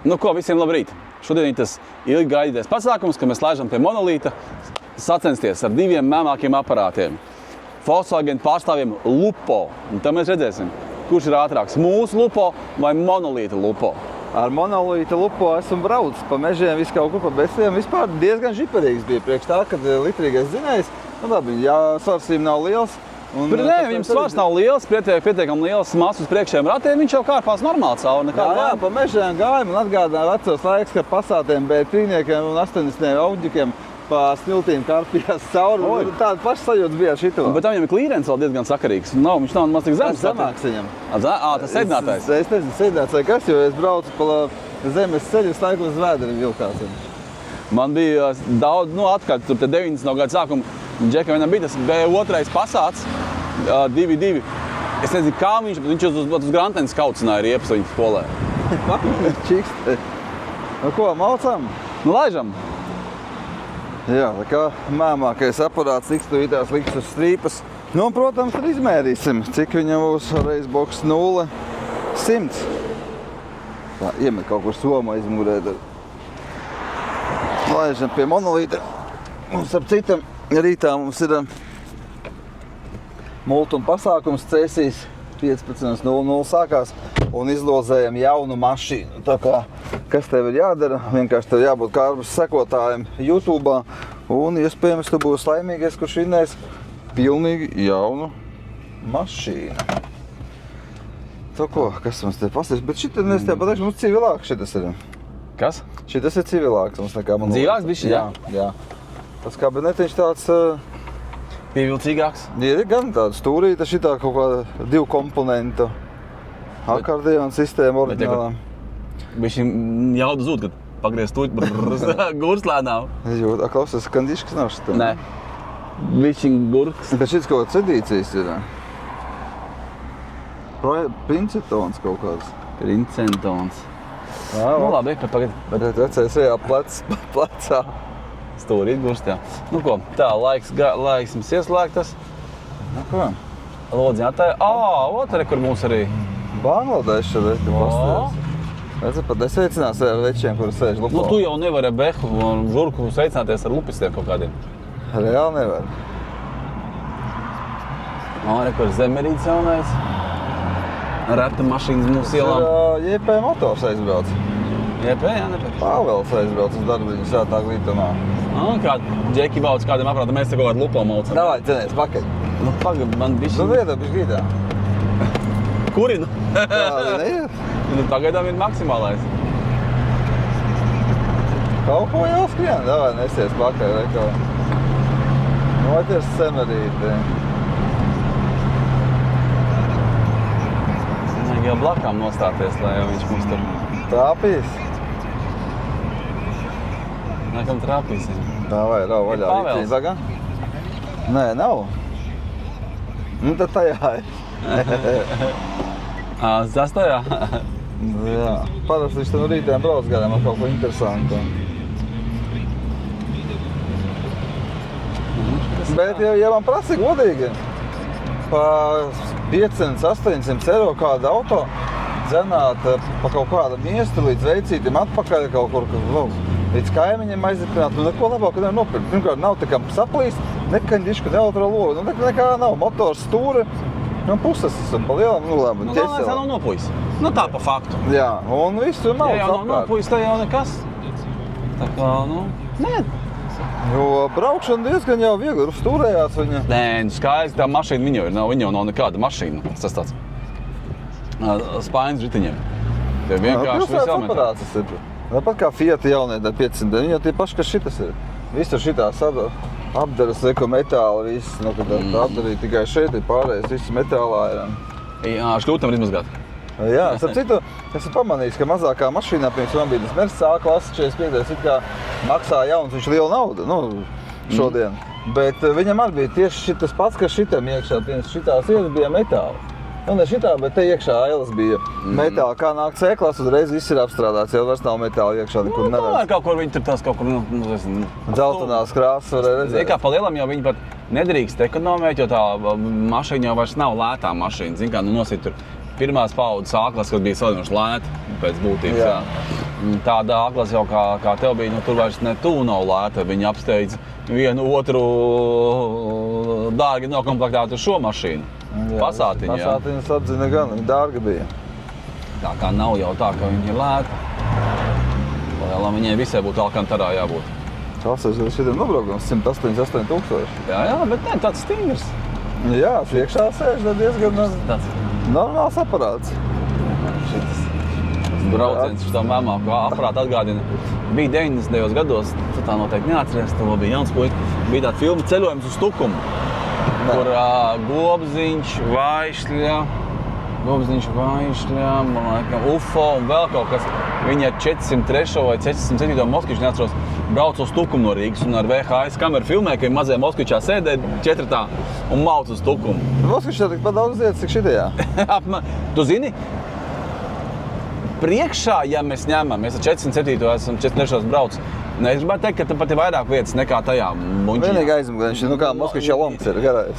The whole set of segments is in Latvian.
Nu ko, visiem labrīt! Šodien ir tas ilgi gaidītais pasākums, ka mēs laižam pie monolīta sacensties ar diviem mēmākiem aparātiem. Volkswagen pārstāvjiem Lupo. Un tad mēs redzēsim, kurš ir ātrāks, mūsu Lupo vai monolīta Lupo. Ar monolīta Lupo esmu braucis pa mežiem, visu kaut kur pa besiem. Vispār diezgan žiperīgs bija priekš tā, kad litrīgais dzinējs. Nu labi, jā, svarsīm nav liels. Bet nē, viņam svars nav liels, pietiekami liels masas priekšējiem ratiem, viņš jau kārpās normāli cauri. Jā, pa mežiem gājam un atgādināja vecos laiks, kad pasātiem B3-niekiem un 80-niekiem auģikiem pa smiltīm kārpījās cauri. Tāda paša sajūta bija ar šito. Bet tam viņam ir klīrens vēl diezgan sakarīgs. Viņš nav maz tik zemes. Zemāks viņam. Tas sēdinātājs. Es nezinu, sēdināts vai kas, jo es braucu pa zemes ceļu staigli uz vēderim vilkās. Man bija daudz, atkārt, tur 90. gadu sākuma, Džekam vienam bija tas B2 pasāts, 2.2. Es nezinu, kā viņš uz Grantenes kaucināja riepas viņa skolē. Čikste. Nu ko, maucam? Nu, laižam. Jā, tā kā mēmākais aparāts tiks tuvītās liks uz strīpas. Nu, un, protams, tad izmērīsim, cik viņam būs Racebox 0-100. Tā, iemet kaut kur somā izmurēt. Laižam pie monolīta. Mums ap citam rītā mums ir multuma pasākums Cēsīs 15.00 sākās un izlozējam jaunu mašīnu. Tā kā, kas tev ir jādara? Vienkārši tev jābūt Kārbas sekotājiem YouTube un iespējams tu būsi laimīgais, kurš vinnēs pilnīgi jaunu mašīnu. Tā ko, kas mums te pasties? Bet šitā mēs te pateikšu, mums civilāks šitas ir. Kas? Šitas ir civilāks mums nekā man. Dzīvāks bišķi, jā? Jā. Tas kabinetiņš tāds pievilcīgāks. Ir gan tāda stūrīta, šitā kaut kāda 2 komponentu akordeona sistēma oriģinālā. Bišķi jauda zūd, kad pagriez stūķi, gurslā nav. Jūt, klausies, skandiškas nav šitā. Nē. Bišķi gurks. Bet šits kaut kāds edīcijas ir. Princetons kaut kāds. Princetons. Nu labi, pagad. Bet vecais ejā plecā. Stūri gurst, jā. Nu ko, tā, laiks mums ieslēgtas. Nu ko? Lodzi jātāja. Otra, kur mums arī. Bangladeša veki pasties. Redzi, pat nesveicinās ar večiem, kuri sēž Lupā. Nu, tu jau nevari ar behu un žurku sveicināties ar lupistiem kaut kādiem. Reāli nevar. Kur zemerīts jaunais. Reta mašīnas mūsu ielām. JP motors aizbrauc. JP, jā, nepēc. Pāvels aizbrauc uz darbiņu svētā glītumā. Kāda Džeki bauc kādiem aparātam, mēs te kaut kādu Lupo maucam. Davai, cenies, pakaļ. Nu, pagad, man bišķi... Nu, viedā bišķi gīdā. Kuri, nu? Tādi neiet. Nu, tagad ir maksimālais. Kaut ko jau skrien, davai, nesies pakaļ, vai kaut. Noties semerīti. Vajag jau blakām nostāties, lai jau viņš mums tur... Trāpīs? Nākam trāpīsim. Davai, rau vaļā. Ir Pāvels? Zaga? Nē, nav. Nu, tad tajā ir. Zastajā? Jā. Parasti viņš tam rītiem brauc gadiem ar kaut ko interesantu. Bet, ja man prasa godīgi, pa 500-800 eiro kādu auto dzenāt pa kaut kādu miestu līdz veicītim atpakaļ kaut kur, līdz kaimiņiem aizipināt, nu neko labāk nevar nopirkt. Pirmkārt, nav tā kā saplīst, nekaņģišku, neutralogu, nu nekā nav, motors stūri, nu puses esam pa lielam, nu labi, ķeselā. Nu, galvenais nav nopujis. Nu, tā pa faktu. Jā, un visu mauc apkārt. Ja jau nav nopujis, tā jau nekas. Tā kā, nē. Jo braukšana diezgan jau viegli, stūrējās viņa. Nē, skaidrs, tā mašīna viņa jau nav nekāda mašīna. Tas tāds spaiņas ritiņiem. Tie vienkārši visu elementāri. Aparāts ir. Tāpat kā Fiat jaunie 500, viņi jau tie paši, kas šitas ir. Visur šitās apdaras, metāla, viss, kad apdarīja tikai šeit, pārējais viss metālā ir. Jā, šļūtam ir izmazgāt. Jā, starp citu, esmu pamanījis, ka mazākā mašīnā, piemēram, man bija tas Mercedes A klases 45, it kā maksā jauns, viņš liela nauda, šodien. Bet viņam arī bija tieši šitas pats, kas šitam iekšā, šitās ielas bija metāla. Nu, ne šitā, bet te iekšā ailes bija metāla. Kā nāk C-klases, uzreiz viss ir apstrādāts, jau vairs nav metāla iekšā, nekur neredz. Kaut kur viņi tur tās kaut kur, dzeltenās krāsas varēja redzēt. Kā pa lielam jau viņi pat nedrīkst ekonomēt, jo tā mašīna jau vairs nav lētā mašīna. Zin kā, nosit tur pirmās paudzes A-klase, kad bija salīdzinoši lēta pēc būtības. Jā. Tāda A-klase jau kā tev bija, tur vairs ne tuvu nav lēta. Viņi apsteidz vienu otru dārgi nokomplektētu šo mašīnu. Pasātiņu, jā. Pasātiņas apzina gan, viņi dārga bija. Tā kā nav jau tā, ka viņi ir lēti. Lai viņai visai būtu Alkantarā jābūt. Klausies, šitiem nobraukums 188 000. Jā, bet ne, tāds stingrs. Jā, priekšā sēž diezgan normāls aparāts. Šitas brauciens uz tā mēmā, kā aparātu atgādina. Bija 90. gados, tu tā noteikti neatceries, tu bija jauns puika. Bija tāda filma Ceļojums uz Tukumu, kur Gobziņš, Vaišļa, man liekas, UFO un vēl kaut kas. Viņi ar 403. vai 407. Moskviču, neatceros, brauc uz Tukumu no Rīgas un ar VHS kameru filmē, ka mazajā Moskvičā sēdē četratā un mauc uz Tukumu. Moskvičā tik pat daudz vietas, cik šitajā. Tu zini, priekšā, ja mēs ņemam, mēs ar 407. esam 403. brauc. Es gribētu teikt, ka te pat ir vairāk vietas nekā tajā muņķiņā. Vienīgi aizmuguriņš, kā Moskvičā Lonks ir garais.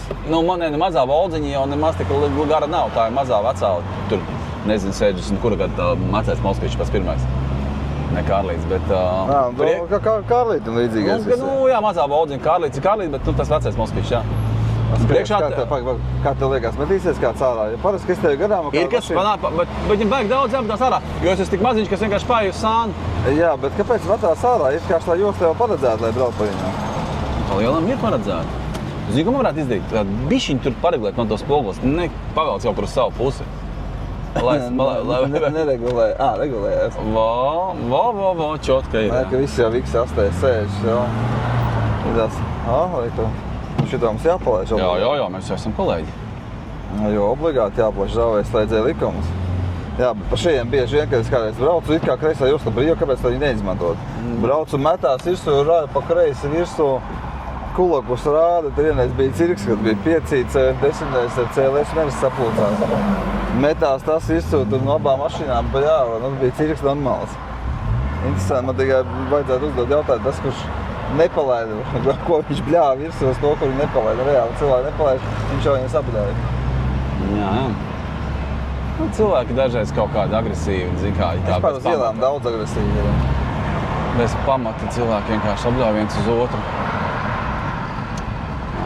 Mazā Voldziņa jau nemaz tik gara nav, tā ir mazā vecā, tur, nezinu, 60, kura gada vecais Moskvičs pats pirmais. Ne Kārlīts, bet... Kā Kārlītim līdzīgais. Jā, mazā Voldziņa Kārlīts, bet tas vecais Moskvičs, jā. Kā tev liekas, metīsies kāds ārā? Ja parasti, ka es tevi garām... Ir kas panāk, bet viņam vajag daudz jāmetās ārā, jo es esmu tik maziņš, ka es vienkārši pārēju uz sānu. Jā, bet kāpēc metās ārā? Ir kāds tā josta jau paredzēta, lai brauc pa viņām? Tā lielam ir paredzēta. Zini, ko man varētu izdarīt? Bišķiņi tur paregulēt man tos spogulus, pavelc kaut kur uz savu pusi. Neregulē. Regulējās. Čotka ir. Ka visi jau visi astēs sēž, jā. Idās, lai tu... Šitā mums jāpalaiž. Jā, mēs esam kolēģi. Jo obligāti jāpalaiž žāvēja slēdzēja likumus. Jā, bet par šajiem bieži vien, kad es kādreiz braucu, it kā kreisā josta brīva, kāpēc viņi neizmantot. Braucu metās virsū, rāda pa kreisi virsū, kulakus rāda. Tur vienreiz bija cirks, kad bija 5, 10 ar CLS nevis sapulcās. Metās tas virsū, tur no abām mašīnām pa jāva, bija cirks normāls. Interesanti, man tikai vajadzētu uzdot jautājumu tas, kurš nepalaida, ko viņš bļāva virsū uz to, kur viņi nepalaida. Reāli cilvēki nepalaida, viņš jau viņus apļauj. Jā. Cilvēki dažreiz kaut kādi agresīvi, zin kā, tā par uz ielām daudz agresīvi ir. Bez pamata cilvēki vienkārši apļauj viens uz otru.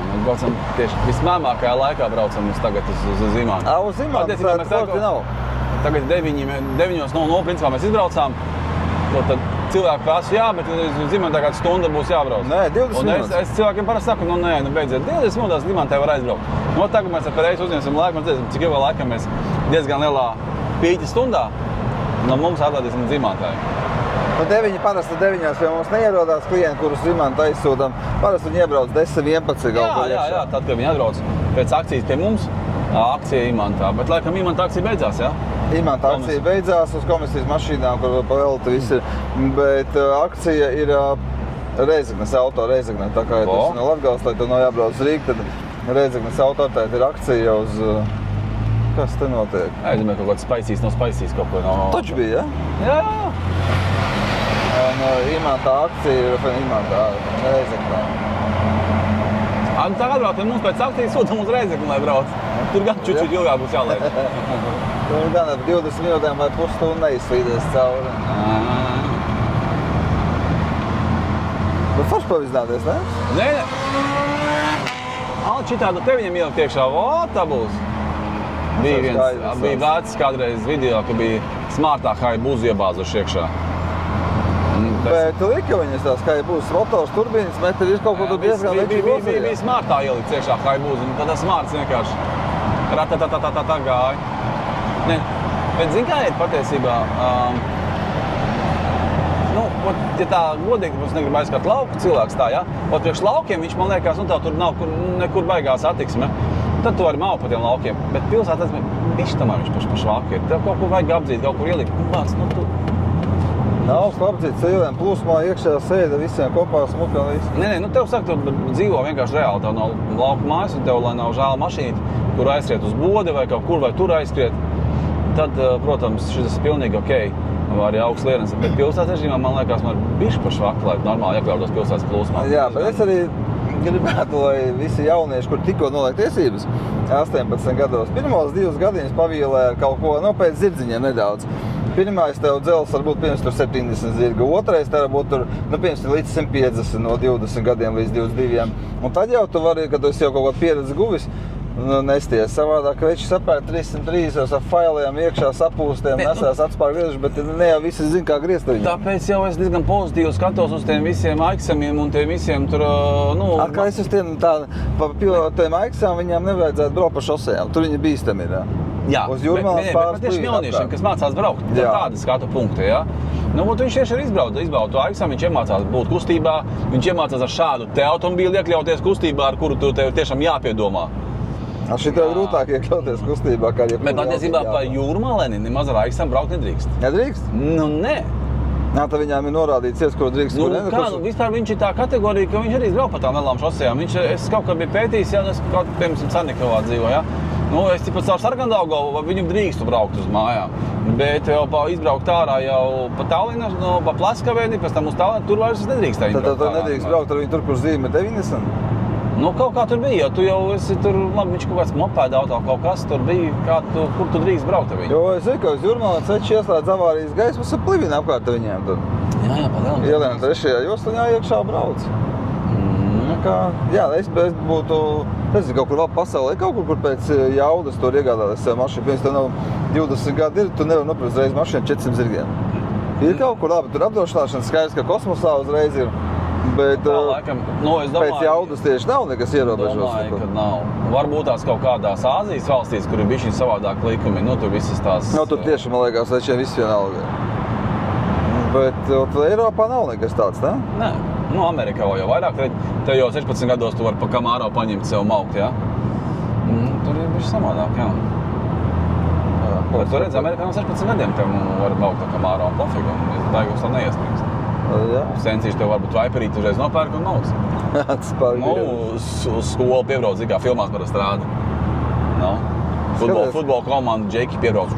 Mēs braucam tieši vismēmākajā laikā braucam tagad uz Zimantu. Uz Zimantu tā nav. Tagad 9:00 principā mēs izbraucām. Tad cilvēki prasa, jā, bet Zimantā kāda stunda būs jābrauc. Nē, 20 minūtes. Es cilvēkiem parasti saku, beidziet, 20 minūtēs Zimantā var aizbraukt. Tagad mēs ar reizi uzņemsim laiku, mēs redzēsim, cik ilgā laikā mēs diezgan lielā pīķa stundā no mums atlaidīsim Zimantai. Parasti 9 pie mums neierodās klienti, kurus Zimantā aizsūtam. Parasti viņi iebrauc 10, 11 galvā. Jā, tad, kad viņi atbrauc pēc akcijas pie mums, akcija Imantā. Bet laikam Imantā akcija beidzās, jā? Imanta akcija beidzās uz komisijas mašīnām, kur pa velti viss ir, bet akcija ir Reizeknes auto Reizegnē. Tā kā, ja tu esi no Latgales, lai tev nav jābrauc uz Rīgu, tad Reizeknes auto ir akcija uz... Kas te notiek? Es domāju, kaut kāds spaisīs no spaisīs kaut ko no... Taču bija, ja? Jā. Un Imanta akcija ir Imanta Reizeknē. Tā atbrauc, mums pēc akcijas sūtam uz Reizekni, lai brauc. Tur gan čučīt ilgāk būs jālaid. Tur gan ar 20 minūtēm vai pusstundu neizslīdēs cauri. Bet forši pavizināties, ne? Nē. Šitādu te viņam ielikt iekšā, tā būs. Bija vērts kādreiz video, ka bija smartā Haibūzu iebāzuši iekšā. Bet lika viņas tās Haibūzas motors, turbīnas, metri ir kaut ko tur diezgan večīgi uzvarīja. Bija smartā ielikt iekšā Haibūzu, un tad smarts vienkārši ratatatata gāja. Nē, bet zin kā ir patiesībā, ja tā godīgi mums negrib aizskart lauku cilvēks tā, ja? Priekš laukiem viņš, man liekas, tur nav nekur baigā satiksme. Tad tu vari maukt pa tiem laukiem, bet pilsētā bišķi tamā viņš pa švaku ir. Tev kaut ko vajag apdzīt, kaut kur ielikt. Nav apdzīt ceļiem, plūsmā iekšā sēda visiem kopā smuka un viss. Nē, tev saka, tu dzīvo vienkārši reāli, tev nav lauka mājas un tev, lai nav žēla mašīna, kur aizskriet uz bodi vai kaut kur vai tur aizskriet. Tad, protams, šis ir pilnīgi okei. Arī augsts lienas, bet pilsētas režīmā, man liekas, man ir bišķi pa švaku, lai normāli iekļautos pilsētas plūsmā. Jā, bet es arī gribētu, lai visi jaunieši, kur tikko noliek tiesības, 18 gados, pirmos 2 gadījus pavīlē ar kaut ko, pēc zirdziņiem nedaudz. Pirmais tev dzels varbūt pirms tur 70 zirga, otrais tev varbūt tur, pirms līdz 150 no 20 gadiem līdz 22. Un tad jau tu vari, kad tu esi jau kaut kādu pieredzi guvis, nesties. Savādāk veči sapēr 303 ar failiem iekšā sapūstiem, nesās atspār griežu, bet ne jau visi zina, kā griezt viņu. Tāpēc jau es diezgan pozitīvi skatos uz tiem visiem aiksamiem un tiem visiem tur, Atkal es uz tiem tiem aiksām viņām nevajadzētu braukt pa šosejām. Tur viņi bīstami ir, Jā, uz Jūrmalas bet tieši jauniešiem, kas mācās braukt, tāda skatu punkta, jā. Viņš tieši arī izbrautu aiksām, viņš iemācās būt kustībā, viņš iemācās ar šādu te automobīli iekļauties kustībā, ar kuru tu tev tiešām jāpiedomā. Šī tev grūtāk iekļauties kustībā, kā jebkurā. Bet patiesībā pa Jūrmaleni nemaz ar aiksām braukt nedrīkst. Nedrīkst? Nē. Tad viņām ir norādīts, kur drīkst, kur nedrīkst. Vispār viņš ir tā kategorija, ka viņš arī brauc pa tām lielām šosejām. Es kaut kā biju pētījis, es kaut piemēram Sarnikovā dzīvoju, es tikai caur Sargandaugavu, viņu drīkstu braukt uz mājām. Bet jau izbraukt ārā jau pa Tallinnu, pa Plaskavēni, pēc tam uz Tallinnu, tur vairs nedrīkst. Tad nedrīkst braukt ar viņu tur, kur zīme 90? Kaut kā tur bija, jo tu jau esi tur, labi, viņš kaut kāds mopēda auto, kaut kas tur bija, kur tu drīkst braukt ar viņu. Jo es zinu, ka uz Jūrmalā ceļš ieslēdz avārijas gaismas un plivina apkārt viņiem tur. Jā, pa lielām. Ielien 3. jostaņā iekšā brauc. Es būtu, nezinu, kaut kur vēl pasaulē, kaut kur pēc jaudas tur iegādāties sev mašīnu. Pirms tev nav 20 gadi ir, tu nevar nopirkt uzreiz mašīnu 400 zirgiem. Ir kaut kur labi, tur apdrošināšana skaidrs, ka kosmosā uzreiz ir. Bet laikam, es domāju, pēc jaudas tieši nav nekas ierobežos. Domāju, ka nav. Varbūt tās kaut kādās Āzijas valstīs, kur ir bišķi savādāk likumi, tur visas tās... Tur tieši, man liekas, večiem viss vienalga. Bet Eiropā nav nekas tāds, ne? Nē. Amerikā jau vairāk, tev jau 16 gados tu vari pa Camaro paņemt sev maukt, jā? Tur ir bišķi savādāk, jā. Bet tu redzi, Amerikā no 16 gadiem tev var maukt ar Camaro un pofīgu, un daigos tā neiestrīkst. Sensīši tev varbūt vaiperīt uzreiz nopērk un mauc. Uz skolu piebrauc, kā filmās parasti rāda. Futbola komanda Džeki piebrauc.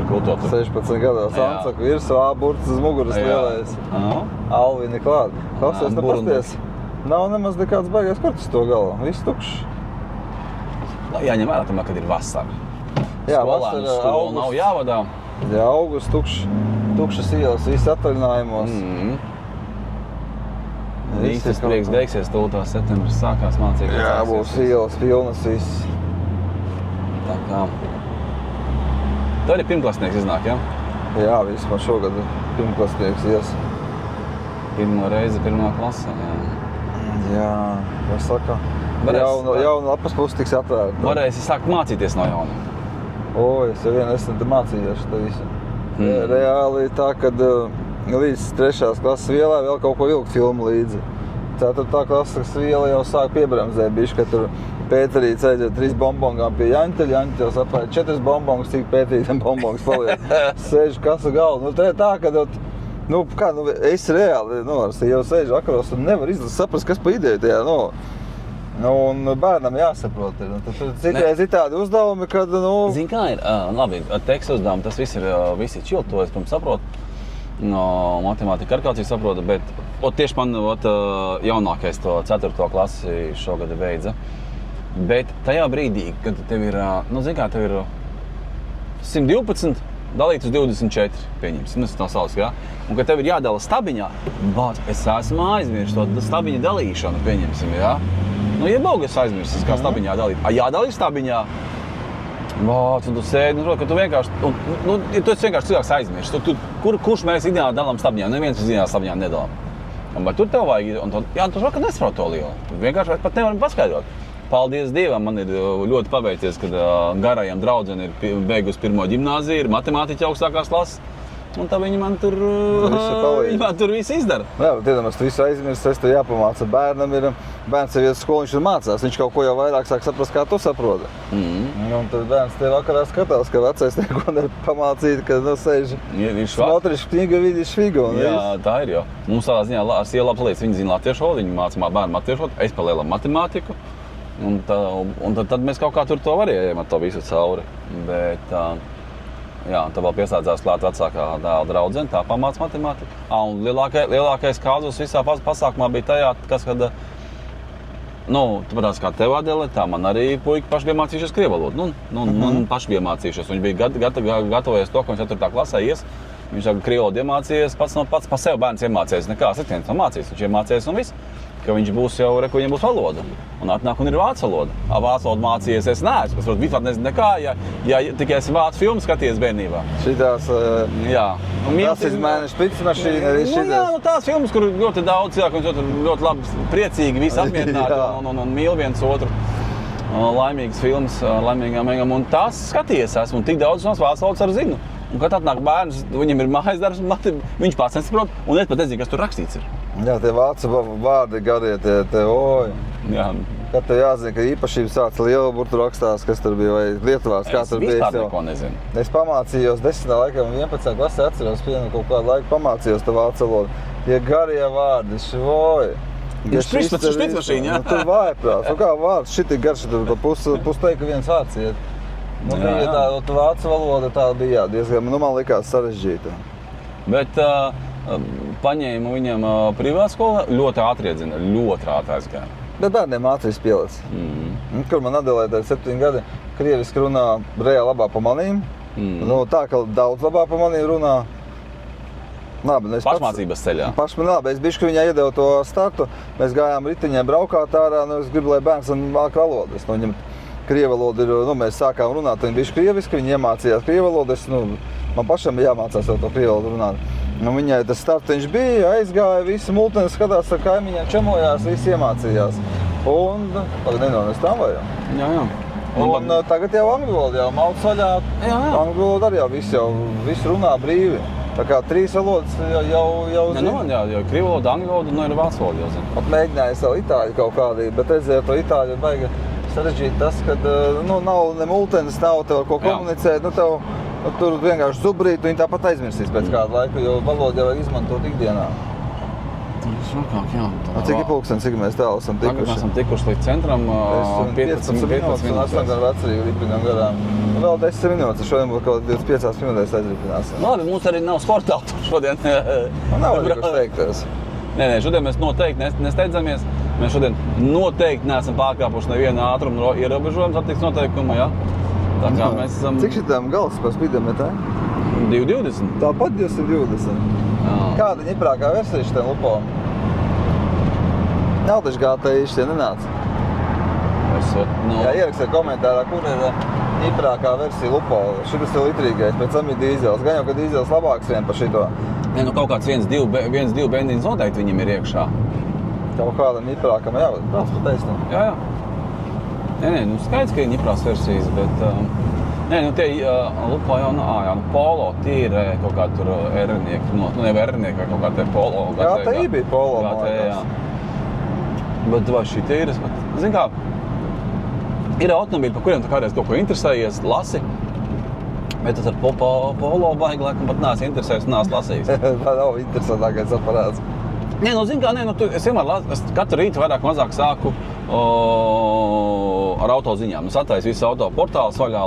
16 gados Ansaku virsū, burts uz muguras lielais. Alvini klāt. Klausies, pasties. Nav nemaz nekāds baigais kortis to galā. Viss tukšs. Jāņem vērā tomēr, kad ir vasara. Jā, vasara, skolu nav jāvadā. Jā, augusts tukšas ielas, visi atvaļinājumos. Īstais prieks beigsies, 2. septembris sākās mācīt. Jā, būs ielas pilnas viss. Tā kā. Tu arī pirmklasnieks iznāk, jā? Jā, vismaz šogad pirmklasnieks ies. Pirmo reizi, pirmā klasē, jā. Jā, vai saka, jauna lapas puses tiks atvērta. Varēsi sākt mācīties no jauna. Es jau esmu mācījies to visu. Reāli tā, kad līdz 3. klases vielā vēl kaut ko vilkt filmu līdzi. 4. klases viela jau sāk piebremzēt bišķi, ka tur Pēterīts aiziet 3 bombongām pie Jaņteļa. Jaņteļa jau sapēja 4 bombongas, cik Pēterītam bombongas paliek. Sēž kasu galvu. Tā, kad es reāli, jau sēžu vakaros un nevar saprast, kas pa ideju tajā, un bērnam jāsaprot. Tur citreiz ir tādi uzdevumi, kad, Zini, kā ir? Labi, teksta uzdevumi, tas viss ir čil, to es, protams, saprotu. Matemātika ar kāds saprotu, bet tieši man jaunākais to 4. klasi šogad beidza. Bet tajā brīdī, kad tev ir, zini kā, tev ir 112 dalīt uz 24, pieņemsim, tas tā sauc, jā? Un kad tev ir jādala stabiņā, es esmu aizmirst to stabiņa dalīšanu, pieņemsim, jā? Iebaug es aizmirsis, kā stabiņā dalīt. Jādalīt stabiņā. Un tu sēdi, ka tu vienkārši, tu esi vienkārši cilvēks aizmirst. Kurš mēs ideāli dalām stabiņā? Neviens uz ideāli stabiņā nedalām. Bet tur tev vajag, tu šokad nesaprot to lielu. Vienkārši pat nevaram paskaidrot. Paldies Dievam, man ir ļoti paveicies, kad garajam draudzene ir beigusi 1. ģimnāziju, ir matemātiķa augstākās klases. Un tā viņi man tur visu izdara. Jā, bet iedomās, tu visu aizmirst, tas tev jāpamāca. Bērns jau iet skolu, viņš ir mācās, viņš kaut ko jau vairāk sāk saprast, kā tu saproti. Un tad bērns te vakarā skatās, ka vecais neko nepamācīt, ka sēž smotriši kniga vidi švigu. Jā, tā ir jau. Mums tādā ziņā ar sievu labs lietas, viņi zina latviešu valodu, viņi māca bērnu latviešu valodu, es palielam matemātiku. Un tad mēs kaut kā tur to varējām ar to visu cauri. Bet, tā vēl pieslēdzās klāt vecākā dēla draudzene, tā pamāca matemātiku. Un lielākais kāzus visā pasākumā bija tajā, kad tu patās kā tev Adele, tā man arī puika paši bija mācījušies krievu valodu. Paši bija mācījušies. Viņš bija gatavojies to, ka viņš 4. klasē ies. Viņš saka, krievu valodu iemācījies, pats pa sev bērns iemācījies. Nekā sliktiens nav mācījies, viņš iemācījies un viss. Ka viņš būs jau, ka viņam būs valoda. Un atnāk un ir vācu valoda. Vācu valodu mācījies es neesmu. Es vispār nezinu nekā, ja tikai esi vācu filmu skaties bērnībā. Šitās, jā. Tas izmēna špicmašīna arī šitās. Jā, tās filmas, kur ļoti daudz cilvēku, ļoti labi, priecīgi, visi apmierināti un mīl viens otru. Laimīgas filmas, laimīgām mengām. Un tās skaties esmu, un tik daudz no vācu valodas arī zinu. Un kad atnāk bērns, viņam ir mājas darbs, viņš pats nesaprot, un es pat nezinu, kas tur rakstīts ir. Jā, tie vācu vārdi garie, tie oj. Jā. Kad tev jāzina, ka īpašības vārds liela burtu rakstās, kas tur bija, vai Lietuvās, kā tur bija. Es vispār neko nezinu. Es pamācījos 10. laikam, 11. klasē atceros, kaut kādu laiku pamācījos tā vācu valodu. Tie garie vārdi, oj. Viņš špicmašīna, jā. Tur vājprāts, kā vārds, šitik garš, tur pusteika viens vārds iet. Bija tā vācu valoda, tā bija diezgan, man likās sarežģīta. Bet paņēmu viņam privātu skolu, ļoti ātri iedzina, ļoti ātri aizgāja. Bet bērniem ātris pielicis. Kur man Adelē 7 gadi, krieviski runā reāli labāk pa manīm. Tā, ka daudz labāk pa manīm runā. Labi, pašmācības ceļā. Labi, es bišķi viņai iedevu to startu. Mēs gājām ritiņai braukāt ārā, es gribu, lai bērns māk valodas. Viņam krievu valoda ir, mēs sākām runāt, viņi bišķi krieviski, viņi iemācījās krievu valodas. Man pašam bija jāmācās jau to krievu valodu runāt. Viņai tas startiņš bija, aizgāja, visi multeni skatās ar kaimiņiem, čemojās, visi iemācījās. Un tagad nenonest tam vai jau? Jā. Un tagad jau angļu valoda jau mauc vaļā. Angļu valoda arī jau visu runā brīvi. Tā kā 3 valodas jau zina. Jā, krievu valoda, angļu valoda, ir vācu valoda jau zina. Pat mēģināju savu itāļu kaut kādī, bet redzēju to itāļu baigi sarežģīt tas, kad nav ne multenis, nav tev ar ko komunicēt, tur vienkārši zubrīt, viņi tāpat aizmirsīs pēc kādu laiku, jo valodu jau vajag izmantot ikdienā. Šokāk, jā. Cik ir pulkstens, cik mēs tālu esam tikuši? Tagad mēs esam tikuši līdz centram 15 minūtes. Un 8 gan vecerīgi ripinām garām. Vēl 10 minūtes, šodien būtu kaut 25 minūtēs aizripināsim. Labi, mums arī nav sporta auto šodien. Nav arī kurš teikties. Nē, šodien mēs noteikti nesteidzamies. Mēs šodien noteikti neesam pārkāpuši nevienu ātrumu ierobežojumu satiksmes noteikumā, jā. Tā kā mēs esam... Cik šitām galvas par speedometā? 220. Tāpat 220. Kāda ņiprākā versija šitiem lupām? Nav taču GTI šitie nenāca. Jā, ierakstiet komentārā, kur ir ņiprākā versija lupo. Šitas ir litrīgais, pēc tam ir dīzels. Gan jau, ka dīzels labāks vien par šito. Nē, kaut kāds 1-2 benzīns noteikti viņam ir iekšā. Kaut kādam ņiprākam, jā, tāds pat taisnība. Jā. Nē, skaidrs, ka ir ņiprās versijas, bet... tie lupā jau, polo, tie ir kaut kādi tur ernieki, nevar ernieki vai kaut kādi polo. Jā, tā bija polo, man liekas. Bet vai šī tie ir, zin kā, ir automobīļi, par kuriem tu kādreiz kaut ko interesējies, lasi, bet tas ar polo baigi, laikam pat neesi interesējies un neesi lasījis. Tā nav interesantākais aparāts. Nē, zin kā, es vienmēr katru rītu vairāk mazāk sāku ar auto ziņām. Es attaisu visu auto portālus vaļā,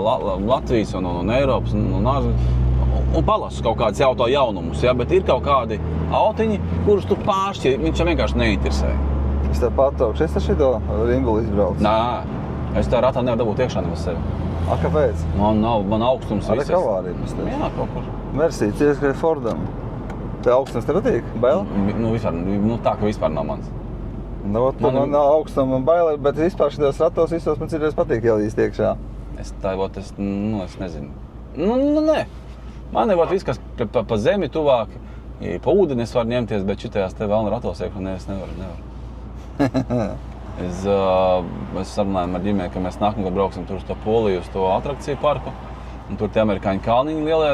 Latvijas un Eiropas un palasu kaut kādus auto jaunumus, ja? Bet ir kaut kādi autiņi, kurus tu pāršķi, viņš vienkārši neinteresē. Es tev pārtaukšu, es ar šito ringuli izbraucu. Nē, es tā ratā nevaru dabūt iekšā nemaz sevi. Kāpēc? Man augstums visas. Arī kavārīt bez tevis? Jā, kaut kur. Versija, ieskrēja Fordam. Tev augstums te patīk? Bail? Tā, ka vispār nav mans. Man nav augstuma baila, bet vispār šitos ratos visos man citreiz patīk ielīst iekšā. Es nezinu. Nē. Man nebūtu viss, kas pa zemi tuvāk, pa ūdeni es varu ņemties, bet šitajās te vēl ratos iekšā es nevaru. Es sarunājam ar ģimeni, ka mēs nākamgad brauksim tur uz to Poliju, uz to atrakciju parku. Un tur tie amerikāņu kalniņi lielie.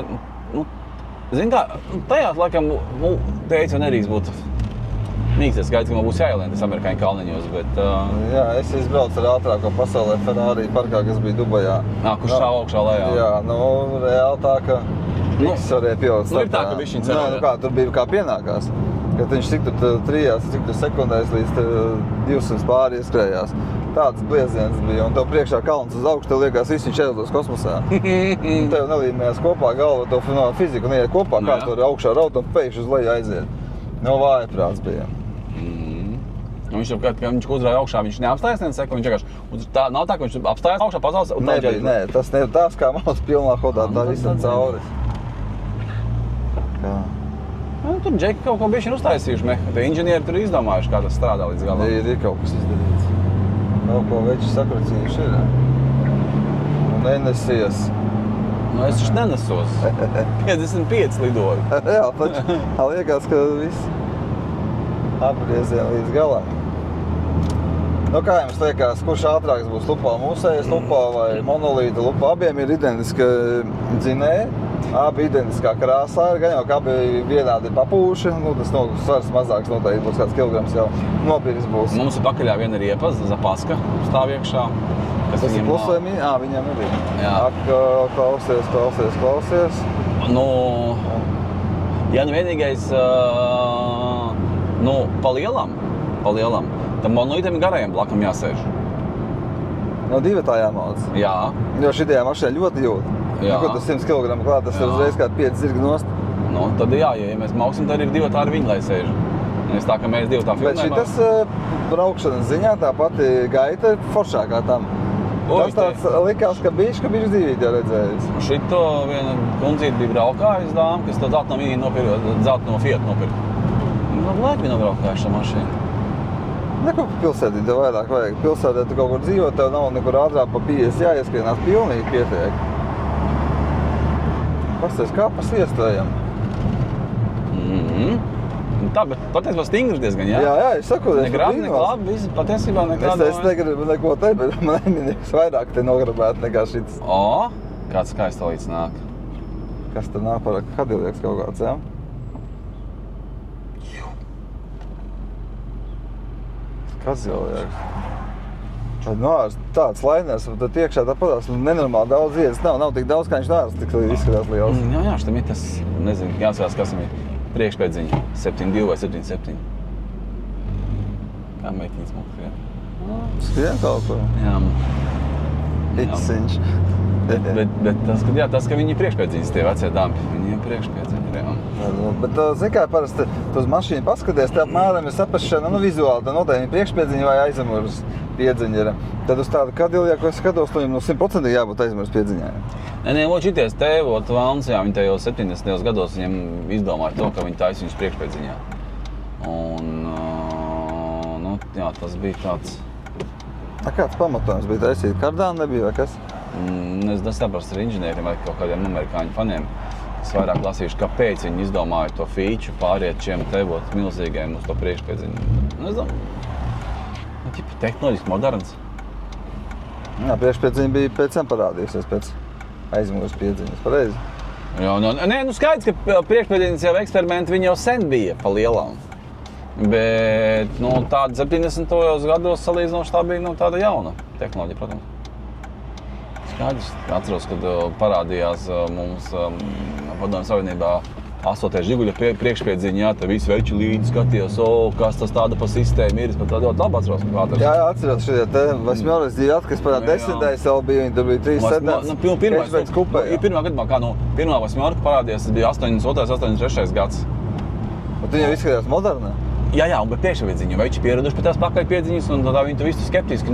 Zin kā, tajās laikam teicu, un arī būtu mīksties skaidrs, ka man būs jāielien tas amerikāņu kalniņos, bet... Jā, es izbraucu ar ātrāko pasaulē Ferrari parkā, kas bija Dubajā. Kurš šāva augšā lejā? Jā, reāli tā, ka viss varēja pieaugt startā. Ir tā, ka višķiņ cerēja. Tur bija kā pienākās. Kad viņš cik tur sekundēs līdz 200 pāri ieskrējās. Tāds blieziens bija, un tev priekšā kalns uz augšu, tev liekas, viss viņš aizdos kosmosā. Tev nelīmējās kopā galva, to fiziku neiet kopā, kā tur augšā raut un pēkšņi uz leju aiziet. Vājprāts bija. Un viņš jau, kad viņš uzrāja augšā, viņš neapstājas viens sekundu, viņš vienkārši, tā nav tā, ka viņš apstājas augšā, pazās, un tā Nebija, nē, tas nebija tās kā malas pilnā hodā, tā visam cauri. Kā? Nu, tur džeki kaut ko bišķi uztaisījuši meha, tie inženieri tur izdomājuši, kā tas strādā līdz galam. Ir kaut kas izdarīts. Kaut ko veči sakrucījuši ir. Un nenesies. Nu, es taču nenesos. 55 lidoju. Jā, taču liekas, ka viss apgriezien līdz galam. Nu, kā jums liekas, kurš ātrāks būs lupā? Mūsējas lupā vai monolīta lupā? Abiem ir identiska dzinēja, abi identiskā krāsā ir, gan jau, ka abi vienādi ir papūši. Nu, tas svars mazāks noteikti būs kāds kilograms jau nopirks būs. Mums ir pakaļā viena riepa, Zapaska stāv iekšā. Tas ir plus vai mīnus? Viņam ir. Jā. Ak, klausies. Nu, ja nu vienīgais, pa lielam, tam monolītam garajam blakam jāsēž. No divatā jāmauc. Jā. Jo šitajā mašīnā ļoti jūt. Jā. Nu, ko tas 100 kg klāt, tas ir uzreiz kādi 5 zirgi nost. Nu, tad jā, ja mēs mauksim, tad ir divatā ar viņu, lai sēž. Nevis tā, ka mēs divatā filmējam. Bet šitas braukšanas ziņā tā pati gaita ir foršākā tam. Tas tāds likās, ka bišķi dzīvīt jau redzējis. Šito viena kundzīte bija braukājusi dāma, kas to zelta no Mini nopirka, zelta no Fiat nopirka. Nu, labi bija nobraukājuši šo mašīnu. Neko pa pilsētī tev vairāk vajag. Pilsētē tu kaut kur dzīvo, tev nav nekur ātrāk pa 50 jāieskrienās, pilnīgi pietiek. Pasties, kā pa sviestējam. Tā, bet patiesībā stingri diezgan, jā? Jā, es saku, es negrabi, labi, visi patiesībā nekādā. Es negribu neko teikt, bet man neminieks vairāk te nograbēt nekā šits. O, kāds skaistolīts nāk. Kas te nāk par Cadillacs kaut kāds, jā? Cadillacs. Tāds lainers, tad iekšā tāpatās nenormāli daudz vietas nav tik daudz, kā viņš nārs, tik izskatās liels. Jā, šitam ir tas, nezinu, jāsakās, kas viņam ir priekšpēdziņa, 7.2 vai 7.7. Kā meitiņas mūk skrien? Skrien kaut ko? Jā. Iksiņš. Bet tas, ka viņi ir priekšpēdziņas, tie vecie dāmpi, viņi ir priekšpēdziņi, jā. Bet, zini kā, parasti tu uz mašīnu paskaties, te apmēram ir saprašana, vizuāli, tā noteikti priekšpēdziņa vai aizmugures piedziņa ir. Tad uz tādu Cadillac, ko es skatos, to viņam 100% jābūt aizmugures piedziņai. Nē, šities te, Valnsijā, viņi tajos 70. gados viņiem izdomāja to, ka viņi taisa viņus priekšpēdziņā. Un, jā, tas bija tāds... Kāds pamatojums bija taisīt? Kardāna nebija vai kas? Es saprast ar inženieriem vai kaut kādiem amerikāņu faniem. Es vairāk lasīšu, kāpēc viņi izdomāja to feature pāriet šiem tevot milzīgajiem uz to priekšpēdziņu. Es domāju, tehnoloģiski moderns. Jā, priekšpēdziņa bija pēc tam parādījusies, pēc aizmugures piedziņas, pareizi? Jā, skaidrs, ka priekšpēdziņas jau eksperimenti viņi jau sen bija pa lielām. Bet, tāda 70. gados salīdzinoši tā bija, tāda jauna tehnoloģija, protams. Skaidrs. Atceros, kad parādījās mums Padomju Savienībā 8. Žiguļa priekšpēdziņa, jā, te visi veči līdzi skatījās, kas tas tāda pa sistēmu ir, bet tā ļoti labi atceros, kā atceros. Jā, atceros šitie te, Vasmjorgas divi atkas parād 10. vēl bija, viņi tur bija 3 sedens, pēc kupē, jā. Pirmā gadumā, kā pirmā Vasmjorga parādījās, tas bija 82. 83. gads. Un tu jau izskatījās modernā? Jā, bet priekšpēdziņu veči pieraduši pie tās pakaļpiedziņas, un tā viņi tu visu skeptiski,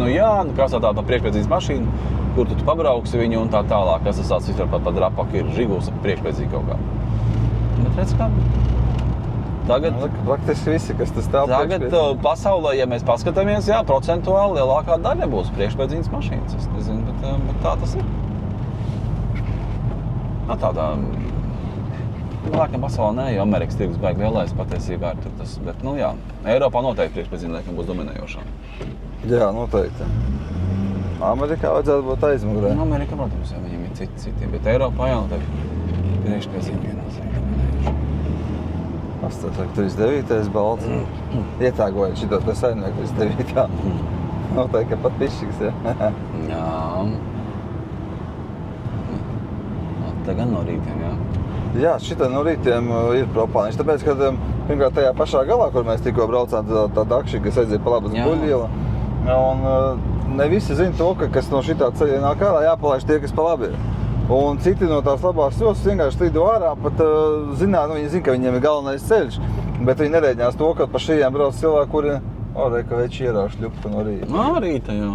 krāsā tā priekšpēdziņas mašīna, kur tu pabrauksi viņu un tā tālāk, kas tas tāds vispār pat drapak ir Žiguls priekšpēdziņa kaut kā. Bet redz kā? Tagad... Praktiski visi, kas tas tā tagad pasaulē, ja mēs paskatāmies, jā, procentuāli lielākā daļa būs priekšpēdziņas mašīnas. Es nezinu, bet tā tas ir. Tādā... Lēkam pasaulē nē, jo Amerikas tirgus baigi lielais patiesībā ir tur tas, bet, jā, Eiropā noteikti priekšpēdziņa laikam būs dominējošā. Jā, noteikti. Amerikā vajadzētu būt aizmugurē. Amerikā, protams, jā, viņiem ir citi, bet Eiropā jā, noteikti priekšpēdziņa vienāsīgi dominējošā. 39. balts. Ietāgoja šito te saimnieku 39. Noteikti, ka pat pišķiks, jā. Jā. Tā gan no rītiem, jā. Jā, šitā no rītiem ir propāniņš, tāpēc, ka pirmkārt tajā pašā galā, kur mēs tikko braucām, tā dakši, kas aiziet pa labas buļiela. Un ne visi zina to, ka kas no šitā ceļa nāk ārā, jāpalaiž tie, kas pa labi ir. Un citi no tās labās jostas vienkārši lido ārā, pat viņi zina, ka viņiem ir galvenais ceļš, bet viņi nerēģinās to, ka pa šajām brauc cilvēki, kuri O, ka veči ierā šļupa no rīta. No rīta, jā.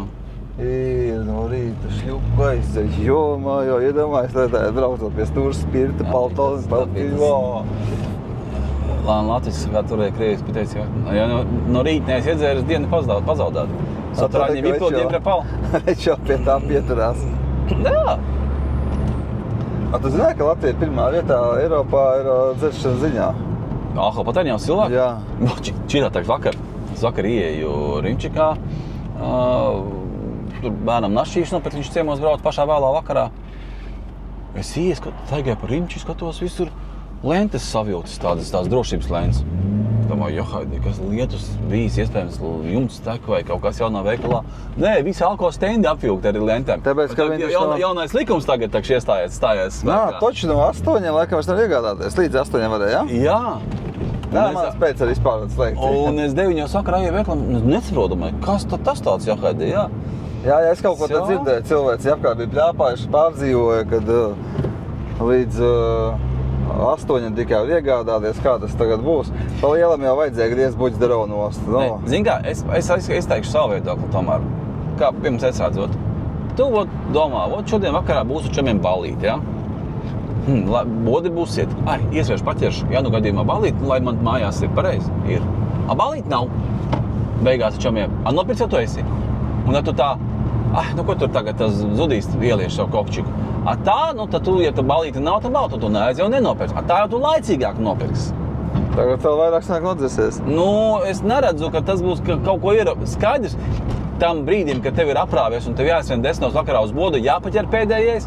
Ir no rīta šļupa aizceļ, jomā, jo iedomājas, tā braucot pie stūras spirta, paltolis, Latvijas, kā turēja Krievijas, pateica, ja no rīta neesi iedzēris, dienu pazaudāt. Saturāņi vipil, diemra pal. Veči jau pie tā pieturās. Jā. Tu zināji, ka Latvija ir pirmā vietā Eiropā ir dzeršanas ziņā? Alkoholpatēņi jau cilvēki? Jā. Čitā teiks vakar. Es vakar ieeju Rimčikā. Tur bērnam našķīšanu, pēc viņš ciemos brauc pašā vēlā vakarā. Es taigāju par Rimči, skatos visur lentes savilktas, tādas drošības lentes. Domāju, johaidī, kas lietus bijis, iespējams, jumts tek vai kaut kas jaunā veikalā. Nē, visi alkohola stendi apvilkti ar lentēm. Tāpēc, ka jaunais likums tagad stājies. Nā, toči no 8 laikam vairs nevar iegādāties. Līdz 8 varēja, jā? Jā. Nā, man spēc arī vispār slēgt. Un es 9 sakarā ieju veikalam, nesaprotu, kas tas tāds johaidī, jā? Jā, es kaut ko tā dzirdēju, cilvēci apkārt bija bļāpājuši, pārdzīvoja, kad līdz 8 tikai var iegādāties, kā tas tagad būs. Pa lielam jau vajadzēja griezt buļķis Daronost. Zini kā, es teikšu savu viedokli tomēr. Kā pirms es redzot. Tu domā, šodien vakarā būs ar čemiem ballīti, ja? Bodi būsiet. Iesviešu paķeršu, ja nu gadījumā ballīti, lai man mājās ir pareizi. Ir. Ballīti nav. Beigās ar čemiem. Nopirci jau tu esi. Un ja tu tā, ko tur tagad tas zudīs, ielieši savu kokčiku. Tā, tad tu, ja tu ballīti nav, tad baltu tu neaiz jau nenopirks. Tā jau tu laicīgāk nopirks. Tagad vēl vairāk sanāk nodzēsies. Es neredzu, ka tas būs kaut ko skaidrs. Tam brīdim, kad tev ir aprāvies un tev jāsvien 10 vakarā uz bodu, jāpaķer pēdējais.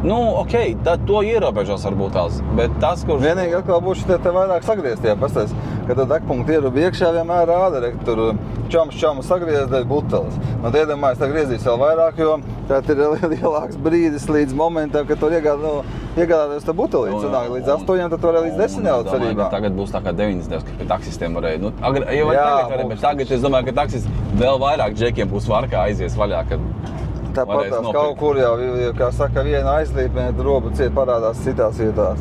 Tad to ierobežos varbūt tās, bet tas, kurš... Vienīgi atkal būs te vairāk sagriezt, jā, pastāst, ka tad akpunkti ierubi iekšā vienmēr rāda, tur čamu sagriezd dēļ buteles. Iedomājas, tā griezīs vēl vairāk, jo tā ir lielāks brīdis līdz momentam, kad tu iegādāties tā butelī. Līdz 8, tad tu varēja līdz 10 jau cerībā. Tagad būs tā kā 90, ka pie taksistiem varēja. Tagad es domāju, ka taksisti vēl vairāk džekiem būs varkā aizies vaļā, kad tāpat tās kaut kur jau, kā saka, viena aizlīpē, robu ciet parādās citās vietās.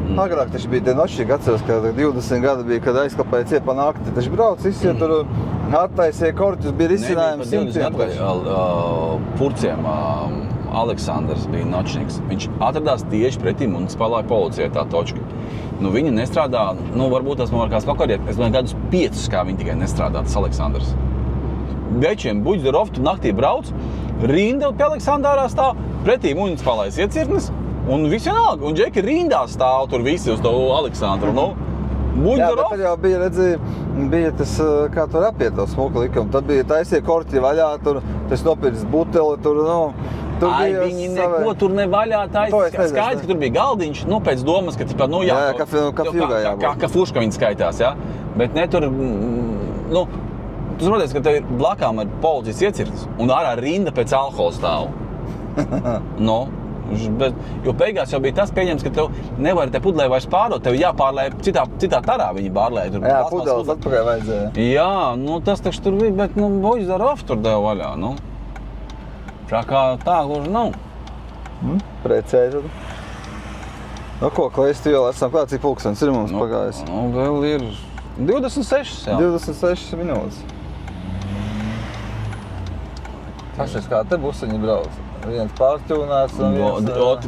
Agrāk taču bija nošķīgi, atceros, ka 20 gadi bija, kad aizklapēja ciet pa nakti. Taču brauc, visi tur attaisīja korķus, bija risinājums simtiem. Purciem Aleksandrs bija nočnieks. Viņš atradās tieši pretī municipālā policijai tā točka. Viņi nestrādā, varbūt tas man var kāds pakoriet, es domāju gadus 5, kā viņi tikai nestrādā, tas Aleksandrs. Večiem buļģi tu naktī brauc, rinda pie Aleksandrā stāv, pretī municipālais iecirknis, un visi vienalga, un džeki rindā stāv tur visi uz to Aleksandru, Jā, bet tad jau bija tas, kā tur apiet to smuka likumu, tad bija taisie korķi vaļā, tur, tas nopirks buteli, tur, viņi neko tur nevaļā taisa, skaidrs, ka tur bija galdiņš, pēc domas, ka ka fuška viņi skaitās, jā, bet ne tur, tu saproties, ka tev ir blakām ar policijas iecirknis un ārā rinda pēc alkohola stāvu. Jo beigās jau bija tas pieņems, ka tev nevar te pudelē vairs pārdot, tev jāpārlēj citā tarā viņi pārlēja. Jā, pudeles atpakaļ vajadzēja. Jā, tas taču tur bija, bet Boģis Darov tur deva vaļā, Tā kā tā gluži nav. Precēji tad. Ko, Klejs, tu jau esam klāt, cik pulkstenis ir mums pagājis? Vēl ir 26, jā. 26 minūtes. Pašies, kā te busiņi brauc? Viens pārķūnās un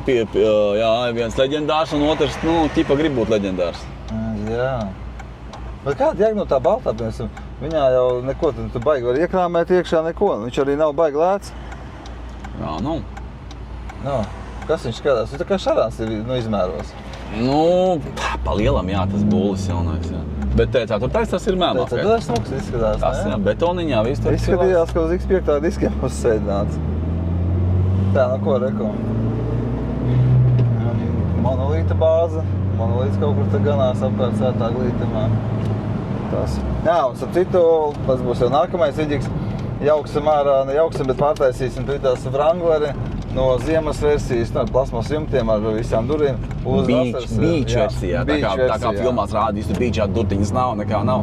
viens... Viens leģendārs un otrs, tipa grib būt leģendārs. Jā. Bet kāda jēga no tā baltā, piemēram, viņā jau neko, tu baigi var iekrāmēt iekšā neko, viņš arī nav baigi lēts. Jā, nav. Kas viņš skatās? Viņš tā kā šarāns ir izmēros. Pa lielam, jā, tas būlis jaunais, jā. Bet tur tas ir mēmāk. Tas ir smuks izskatās, ne? Tas, jā, betoniņā viss tur izskatījās, ka uz X5 diskiem uzsēdināts. Tā, ko reko? Monolīta bāze. Monolīts kaut kur te ganās apkārt sētā glītimā. Tas. Jā, un starp citu, tas būs jau nākamais vidīgs. Jauksim ārā, nejauksim, bet pārtaisīsim tās Wrangleri no ziemas versijas, ar plasmas jumtiem, ar visām durvīm. Beach versijā, tā kā filmās rādīs, tur beachā durtiņas nav, nekā nav.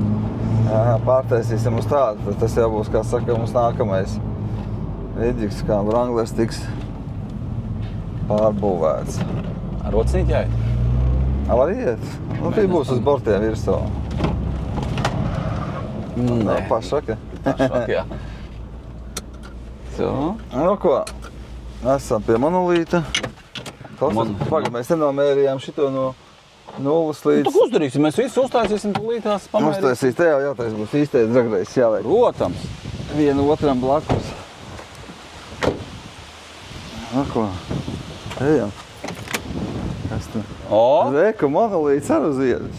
Jā, pārtaisīsim uz tādu, tas jau būs, kā saka, mums nākamais. Vidīgs, kā Wranglers tiks pārbūvēts. Ar rocnīt jāiet? Var iet. Tī būs uz bortiem virsū. Nē. Pašaka. Pašvak, jā. So. Nu ko, esam pie monolīta. Pagaid, mēs nenomērījām šito no 0 līdz... Tu ko uzdarīsim? Mēs visi uztaisīsim tūlītās pamērīt. Uztaisīs te jau jātais būs īstais dragreiz jāliek. Protams. Vienu otram blakus. Nu ko, ejam. Kas tu? Reku monolīts ar uz iedas.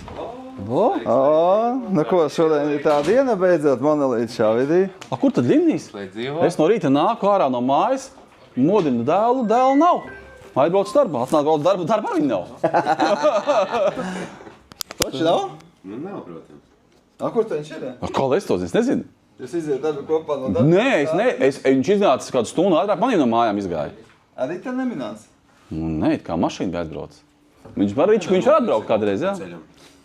Nu ko, šodien ir tā diena beidzot monolīts šā vidī. Kur tad Limnīs? Es no rīta nāku ārā no mājas, modinu dēlu nav. Aizbraucu darbā, atnāk darba arī nav. Taču nav? Nu, nav, protams. Kur viņš ir? Kā lai es to zinu? Es nezinu. Jūs iziet darbi kopā no darba? Nē, viņš iznācis kādu stundu ātrāk, manī no mājām izgāja. Arī te neminās? Nē, kā mašīna bija aizbrauc. Viņš var atbraukt kādreiz, jā?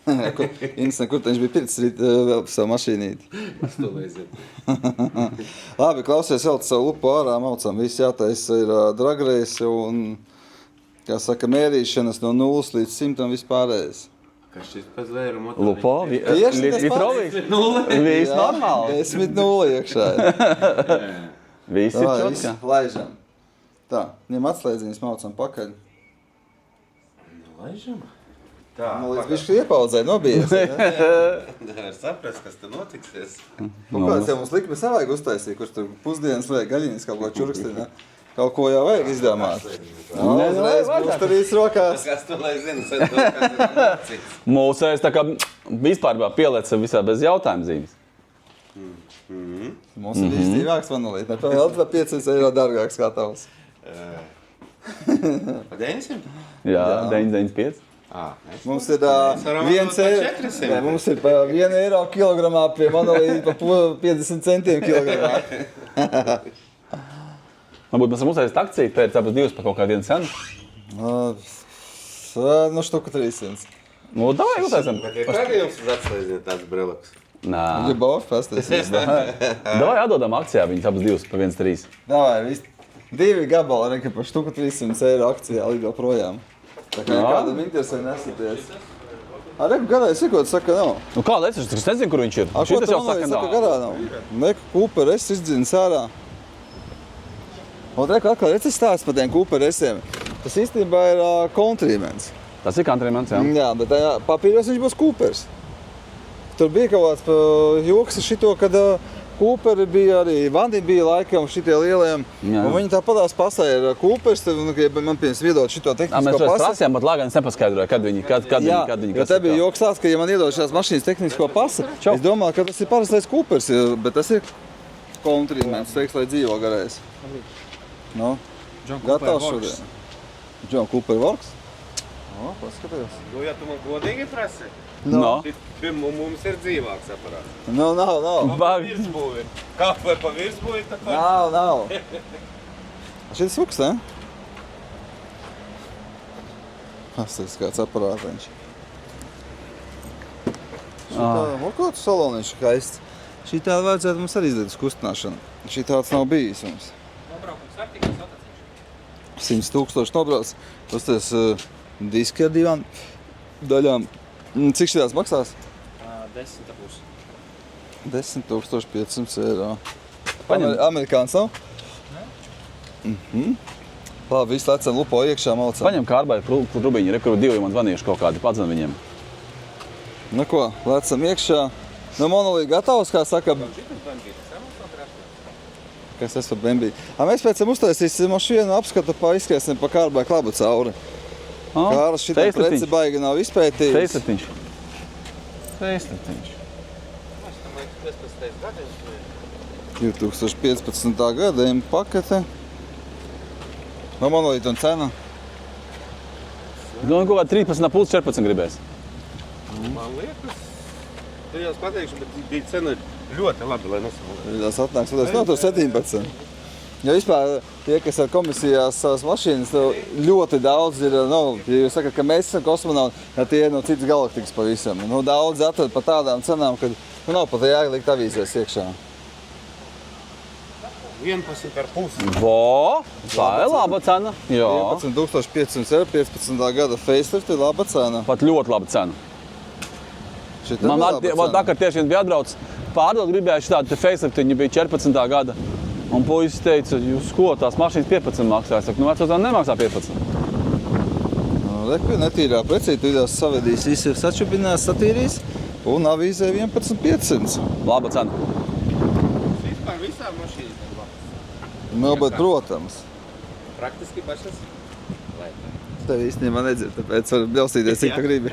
Interesanti, kur viņš bija pirts rīt vēl par savu mašīnīti. Es to lai zinu. Labi, klausies vēl savu lupu ārā, maucam. Viss jātaisa ir dragreisi un, kā saka, mērīšanas no 0 līdz 100 vispārējais. Kas šis pēc vēru motorī? Lupo, litrovīgs. Viss normāli. 10-0 iekšā. Viss ir čots, jā. Laižam. Tā, ņem atslēdziņas, maucam pakaļ. Laižam? Līdz bišķi iepaudzēja, nobijies. Nevar saprast, kas te notiksies. Kāds jau mums likmes vajag uztaisīt, kurš tur pusdienas vajag gaļiņas kaut ko čurstina. Kaut ko jau vajag izdomāt. Uzreiz būs tur īsts rokās. Kas to lai zina, sen to kāds ir nocīts. Mūsēs tā kā vispār pielieca visā bez jautājuma zīmes. Mums ir izdzīvāks monolīt. Vēl 500 eiro dārgāks kā tavs. Pa 900? Jā, 995. Mums ir 1 eiro. Mums ir pa 1 eiro kilogramā pie monolīta pa 50 centiem kilogramā. Varbūt mēs varam uztaisīt akciju, pēc abas divas par kaut kādu cenu. Nu, štuku 300. Nu, davai uztaisam. Kā jums atslēdzina tāds brelaks? Nā. Ļubov, pastāstīs. Davai atdodam akcijā viņas abas divas pa 1,3. Davai, viss. 2 gabali, reka par štuku 300 eiro akcijā lido projām. Tā kā kādam interesē nesaties. Reku garā es sekot, saka nav. Nu kāda es nezinu, kur viņš ir. Ko Šitas tu jau saka monolīts saka nav. garā nav? Reku Cooper S izdzins ārā. Un reku atkal, redz stāsts par tiem Cooper S-iem. Tas īstenībā ir Countrymans. Tas ir Countrymans, jā. Jā, bet papīros viņš būs Coopers. Tur bija kaut kāds joks ar šito, kad Cooperi bija arī, Vandi bija laikam šitie lielie. Jā. Un viņi tāpatās pasē ir Coopers, tad, man piemēram viedot šito Mēs tehnisko to pasi. prasījām, bet Lāganis nepaskaidroja, kad viņi Jo te bija joks tāds, ka ja man iedod šās mašīnas tehnisko pasi, Čau. es domāju, ka tas ir parastais Coopers, bet tas ir Countrymans, teiks, lai dzīvo garais. Nu, gatavs šodien. John Cooper Works? O, paskatījos. Nu, ja tu man godīgi prasi, No. mums ir dzīvāks aparāts. Nu, nav. Pa virsbūvi. Kā vai pa virsbūvi, tā kā? Nav. Šis suks, ne? Pastāstīs kāds aparātiņš. Kāds saloniņš skaists. Šī tāda vajadzētu mums arī izdarīt uz kustināšanu. Šī tāds nav bijis mums. 100,000 nobrauc. Pastāties diski ar 2 daļām. Cik šitās maksās? 10,500 eiro. Paņem. Amerikāns nav? Labi, visu lecam lupo iekšā malcam. Paņem kārbai trubiņu, kur 2 man zvanījuši kaut kādi, padzvan viņiem. Nu ko, lecam iekšā. Nu, monolīti gatavs, kā saka. Kas tas par bembī? Mēs pēc tam uztaisīsim mašīnu apskatu, izskriesim pa kārbai klabu cauri. Kāras šitam preci baigi nav izpētījis. Teisletiņš. 2015. gada pakete. No monolīta un cena. Nu, kaut kā 13,5-14 gribēs. Man liekas, tu jau pateikšu, bet bija cena ļoti labi, lai nesamalētu. Tas atnāks, nav tur 17. Jo vispār tie, kas ar komisijās savas mašīnas, ļoti daudz ir, ja jūs sakat, ka mēs esam kosmonauti, ja tie ir no citas galaktikas pavisam. Daudz atrad par tādām cenām, kad nav pat jālikt avīzēs iekšā. 11,5. Vo, tā ir laba cena. Jā. 11,500 eiro, 15. gada facelift ir laba cena. Pat ļoti laba cena. Šita Man ir laba cena. vakar tieši bija atbrauc pārdot gribēju šitādu te faceliftiņu, bija 14. gada. Un puisis teica, jūs ko, tās mašīnas 15 maksā? Es saku, nu vecos tā nemaksā 15. Reku netīrā precīti, tu idās savedīs, visi ir sačubinās, satīrīs un avīzē 11 500. Laba cena. Vispār visām mašīnām ir labas. Nu, bet, protams, Praktiski pašas. tev īstenībā nedzird, tāpēc var bļaustīties, cik tu gribi.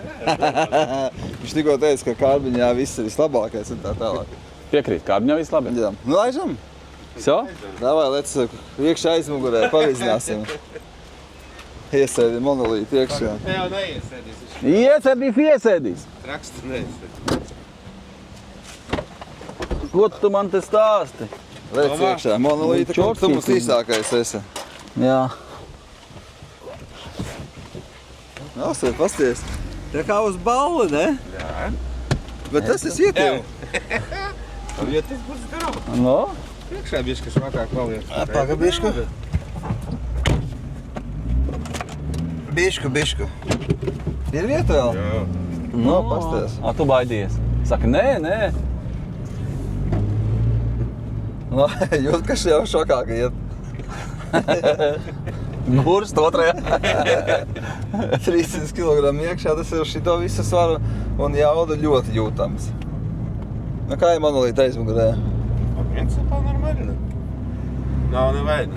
Viņš tikko teica, ka kārbiņā viss ir vislabākais un tā tālāk. Piekrīt, kārbiņā viss labi. Jā. Nu, laižam. Viso? Davai, lec, iekšā aizmugurē, pavizināsim. Iesēdi monolīti iekšā. Te jau neiesēdīs. Iesēdīs. Rakstu neiesēdīs. Ko tu man te stāsti? Lec iekšā, monolīti, kur tu mums īsākais esi. Jā. Nāsiet, pasties. Tā kā uz balli, ne? Jā. Bet tas es ietievu. Ja tas būs garām. No? Priekšā bišķi švakāk paliek. Paga bišku. Bišku. Ir vieta vēl? Jā. No, pasties. A, tu baidies. Saka, nē. No, jūt, ka šī jau šokāk iet. Burst otrajā. 300 kg iekšā, tas ir šito visu svaru un jauda ļoti jūtams. Nu, kā ir monolīta aizmugurē? Principā normāli. Nav nevajag.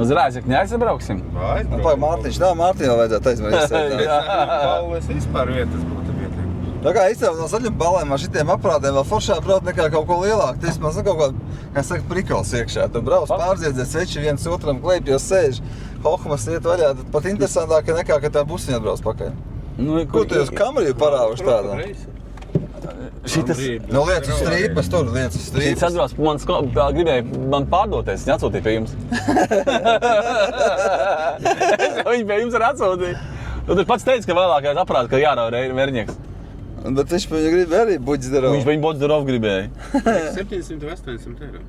Uz Rāzekņu aizbrauksim. Nu, pag, Mārtiņš, nav Mārtiņā vajadzētu aizmugurē. Paules vispār vietas būtu vietīgi. Tā kā īstenībā no zaļiem balēm ar šitiem aparātiem vēl foršāk braukt nekā kaut ko lielāku. Tas man kaut kā, kā saka, prikals iekšā. Tu brauc pārdziedzies, sveči viens otram klēpjos sēž, hohmas iet vaļā. Tad pat interesantāk nekā, ka tā busiņa atbrauc pakaļ. Nu, Ko tu jūs Camriju parāvuši tādu? Šitas... Nu, liec uz strīpas tur, liec uz Šis strīpas. atbrauc, gribēja man pārdoties, viņa atsūtīja pie jums. Viņš pie jums ir atsūtīja. Tu pats teici, ka vēlākais aprāts, ka jārauj Verņieks. Bet viņš pa viņu grib arī buģis darot. Viņš viņu Bodzdarov gribēja. 700-800 eiro.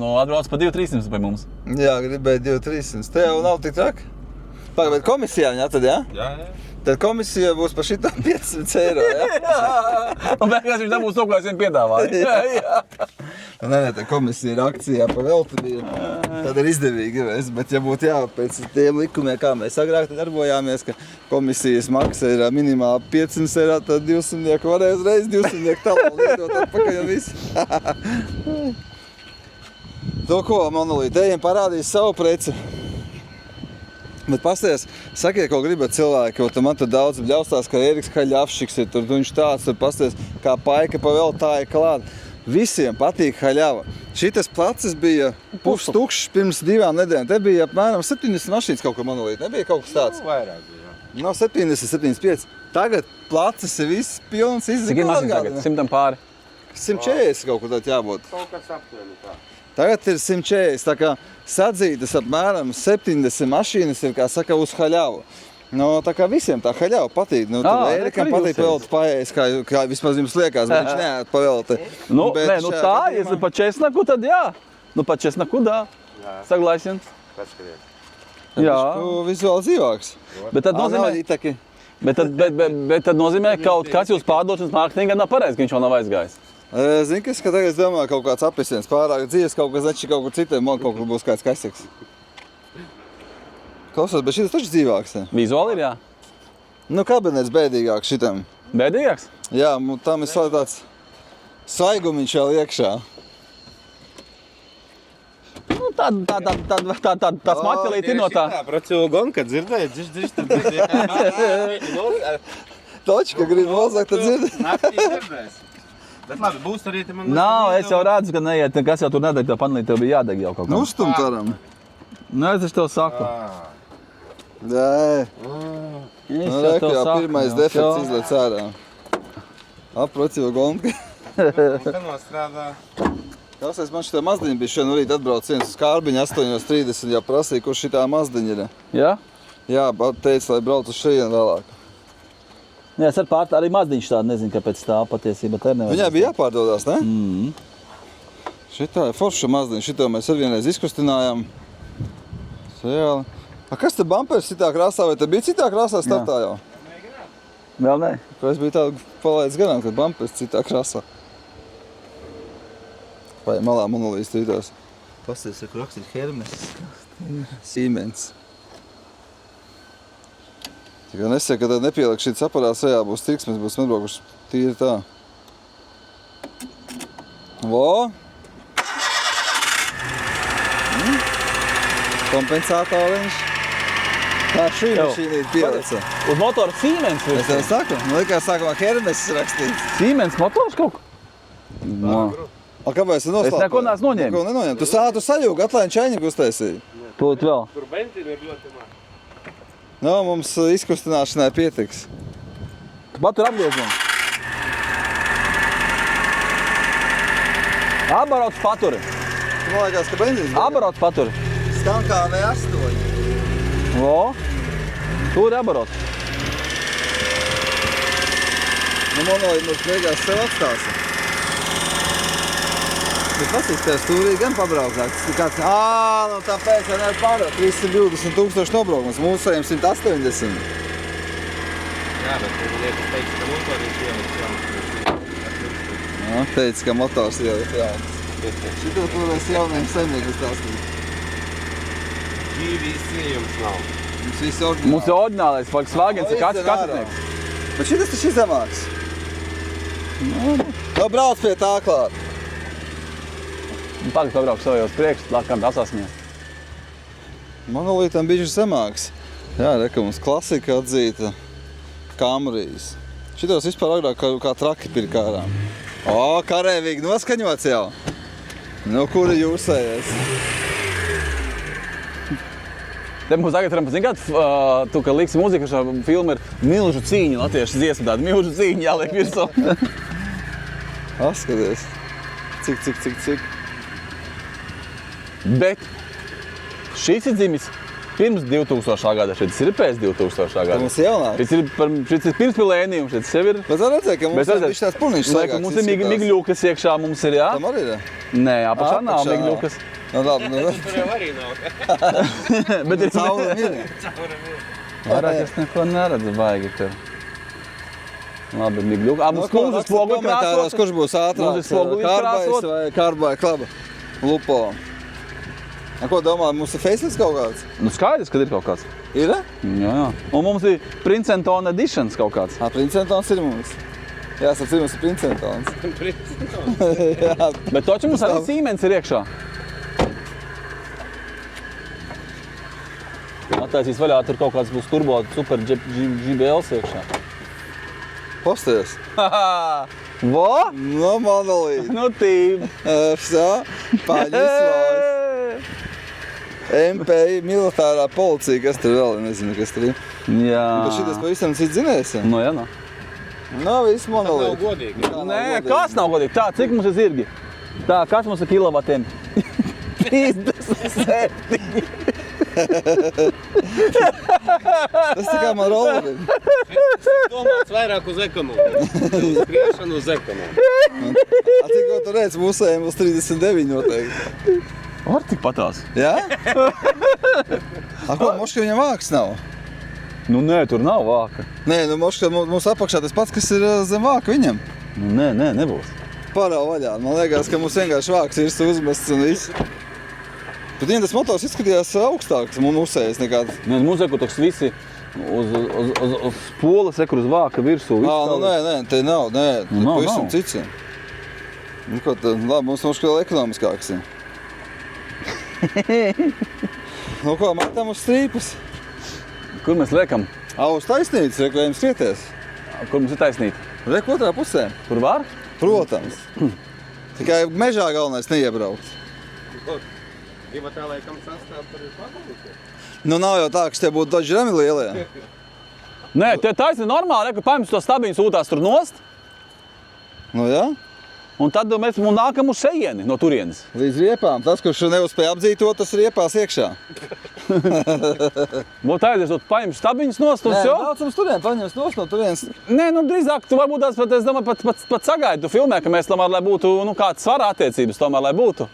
Nu atbrauc pa 200-300 pie mums. Jā, gribēja 200-300. Te jau nav tik traki. Pagaid, bet komisijā viņa atad, jā? Jā. Tad komisija būs par šito 500 eiro, jā? Un beigās viņš dabūs to, ko es viņam piedāvāju. Nē, tā komisija ir akcijā pa velti bija. Tad ir izdevīgi, bet ja būtu jā, pēc tiem likumiem, kā mēs agrāk darbojāmies, ka komisijas maksa ir minimāli 500 eiro, tad 200 varēja uzreiz 200 talonu liedot atpakaļ un viss. To ko, monolīti, ejam parādīs savu preci. Bet pasties, sakiet, ko gribat cilvēki, jo man tur daudz bļaustās, ka Eriks Haļavšiks ir tur, viņš tāds, tur pasties, kā paika pa vēl tā ir klāt. Visiem patīk haļava. Šitas placis bija pustukšs pirms 2 nedēļām. Te bija apmēram 70 mašīnas kaut kur monolīti. Nebija kaut kas tāds? Vairāk bija. No 70, 75. Tagad placis ir viss pilns Cik ir mašīna tagad? 100 pāri. 140 kaut kur tad jābūt. Kaut kas aptuveni tā. Tagad ir 140, tā kā sadzītas apmēram 70 mašīnas ir, kā saka, uz haļavu. No, tā kā visiem tā haļava patīk. Nu, tad Ērikam patīk pavelti paēst, kā vismaz jums liekas, bet viņš neēt pavelti. Nu, tā, ja pa česnaku, tad jā. Nu, pa česnaku, jā. Saglaisim. Paskaties. Jā. Tu vizuāli dzīvāks. Bet tad nozīmē, ka kaut kāds jūs pārdošanas mārketingā nav pareizi, ka viņš vēl nav aizgājis. Zini, ka tagad es domāju, kaut kāds apisiens pārāk dzīves, kaut kas nečī kaut kur citiem, man kaut kur būs kāds kaseks. Klausos, bet šitas taču dzīvāks, ja? Vizuāli ir, jā. Nu, kabinets bēdīgāks šitam. Bēdīgāks? Jā, tam ir tāds svaigumiņš vēl iekšā. Nu, tā smaķelīt ir no tā. Pracīvo gonka dzirdēja, dziš, tad dzirdēja. Točka grib mazāk, tad dzird. Naktī dzirdēs. Bet labi, būs arī te man... Nav, es jau redzu, ka neiet, kas jau tur nedeg, tā panelī tev bija jādeg jau kaut kā. Nu, uzstumt varam. Nu, es tev saku. Nē. Nu, reku jau pirmais defekts izlēc ārā. Apracīvo gonka. Kā nostrādā? Klausies, man šitā mazdiņa bija šodien rīt atbrauc viens uz kārbiņu 8:30, jau prasīja, kur šitā mazdiņa ir. Jā? Jā, teica, lai brauc uz šeit vēlāk. Jā, es arī mazdiņš tādu nezinu, kāpēc tā patiesība te nevajag. Viņai bija jāpārdodās, ne? Šitā ir forša mazdiņa, šito mēs ar vienreiz izkustinājām. Sēli. A, kas te bumpers citā krāsā, vai te bija citā krāsā startā jau? Vēl ne? Es biju tādu palaidis garām, ka bumpers citā krāsā. Vai malā monolīts tūtās. Pasties, kur rakstīt Hermes. Siemens. Tikai nesaka, ka tad nepieliek šīs aparāts vajā būs tiks, mēs būsim atbraukuši tīri tā. Vo! Kompensātoriņš. Tā šī mašīnīt pielica. Uz motora Siemens Es tev saku, likās sākumā Hermes rakstīts. Siemens motors kaut ko? No. A, kāpēc tu noslēp? Es neko neesmu noņēmis. Neko nenoņēmu. Tu sajūgi, atlēni čaņiku uztaisīji. Tūlīt vēl. Tur benzīna ir ļoti maz. No, mums izkustināšanai pietiks. Tu patur apgriezienu. Abarots paturi. Tu man liekas, ka benzīns. Abarots paturi. Skan kā V8. Vo. Tur ir abarots. Nu, monolīti mums beigās sev atstāsi. Bet pasīs, tev stūrī gan pabraukāts. Kāds, nu tāpēc jau nevar pārāk. 320,000 nobraukums, mūsējiem 180. Jā, bet tu liekas teici, ka motorīši ieliks jauns. Jā, teici, ka motors ieliks jauns. Šito toreiz jauniem saimniekiem stāstīt. GVC jums nav. Mums visi oriģināli. Mums ir oriģinālais Volkswagens, ir kāds katrs. Bet šitas taču izzemāks. Nu, brauc pie tā klāt. Tagad pabraukšu savajos priekš, lakam asasmies. Monolītam bišķi zemāks. Jā, reka mums klasika atzīta Camrijas. Šitos vispār agrāk kā traki pirkārām. O, karēvīgi noskaņots jau. Nu, kuri jūsējies? Te mums tagad varam pazināt, tu, ka liksi mūzika, šo filmu ir milžu cīņa, latviešu dziesma tāda milžu cīņa jāliek virsū. Skaties. Cik. Bet šis ir dzimis pirms 2000. gada, šis ir pēc 2000. gada. Mums ir jaunāks. Šis ir pirms milēnijuma, šis sev ir. Bet var redzēt, ka mums ir bišķi tāds pulniņš saigāks. Mums ir migļukas iekšā, mums ir, jā? Tam arī ir? Nē, apakšā nav Apakšā nav. migļukas. Nu, labi, nu. Tur jau arī nav. Bet ir Cauram ir. vairāk es neko neredzu baigi tev. Labi, migļuka. Mums kundze spoguļu krāsot. Kurš būs Mums ir ātrāks? spoguļi Kārbais krāsot. vai kārbais klaba? Lupo. Ko domā, mums ir faceless kaut kāds? Nu skaidrs, kad ir kaut kāds. Ir? Jā. Un mums ir Princeton editions kaut kāds. Princentons ir mums. Jā, sapcīt, mums ir Princentons. Jā, Bet toči mums arī Siemens ir iekšā. Attaisīs vaļā, tur kaut kāds būs turbo super GBLs iekšā. posties. Vo? No monolīta. Nu tīm. Все, paņis vājs. MPI, militārā policija, kas tur vēl, nezinu, kas tur ir. Jā. Bet šitas pavisam cits zinājis. Nu, jā, nu. Nav viss Tas nav monolīta. godīgi. Nē, kas nav godīgi? Tā, cik mums ir zirgi? Tā, kas mums ir kilovatiem? 37. Tas tikai man rolim. Domāts vairāk uz ekonomiku. Uz skriešanu uz ekonomiku. Cik ko tu redz, mūsējiem uz 39 noteikti. Var tik patās? Jā? Ko, moška viņam vāks nav? Nu, nē, tur nav vāka. Nē, nu moška mums apakšā tas pats, kas ir zem vāka viņam. Nu, nē, nebūs. Parau vaļā. Man liekas, ka mums vienkārši vāks ir uzmests un viss. Bet viņam tas motors izskatījās augstāks un uzsējas nekāds. Nē, mums ir toks visi uz spoles, uz vāka virsū. Nu nē, te nav, nē. Nav, Pavisam nav. cits. Nu ko tad, labi, mums vēl ekonomiskāks ir. Nu ko, matām uz strīpas. Kur mēs liekam? Uz taisnītes, reklējam skrieties. Kur mums ir taisnība? Rek otrā pusē. Kur var? Protams. Tikai mežā galvenais neiebraukt. Gribat tā, laikam sastāv par pakalību? Nu nav jau tā, ka te būtu Dodge Rami lielie. Nē, te taisni normāli, ka paņems to stabiņu sūtās tur nost, Nu jā, un tad mēs nākam uz šejieni no turienes. līdz riepām. Tas, kurš neuzspēja apdzīt to, tas riepās iekšā. Būtu aizies, tu paņem stabiņus nost un jau? braucam uz turien, paņems nost no turienes. Nē, nu drīzāk, tu varbūt tās pat, es domāju, pat sagaidi, tu filmē, ka mēs tomēr, lai būtu, nu, kāds svara attiecības tomēr, lai būtu.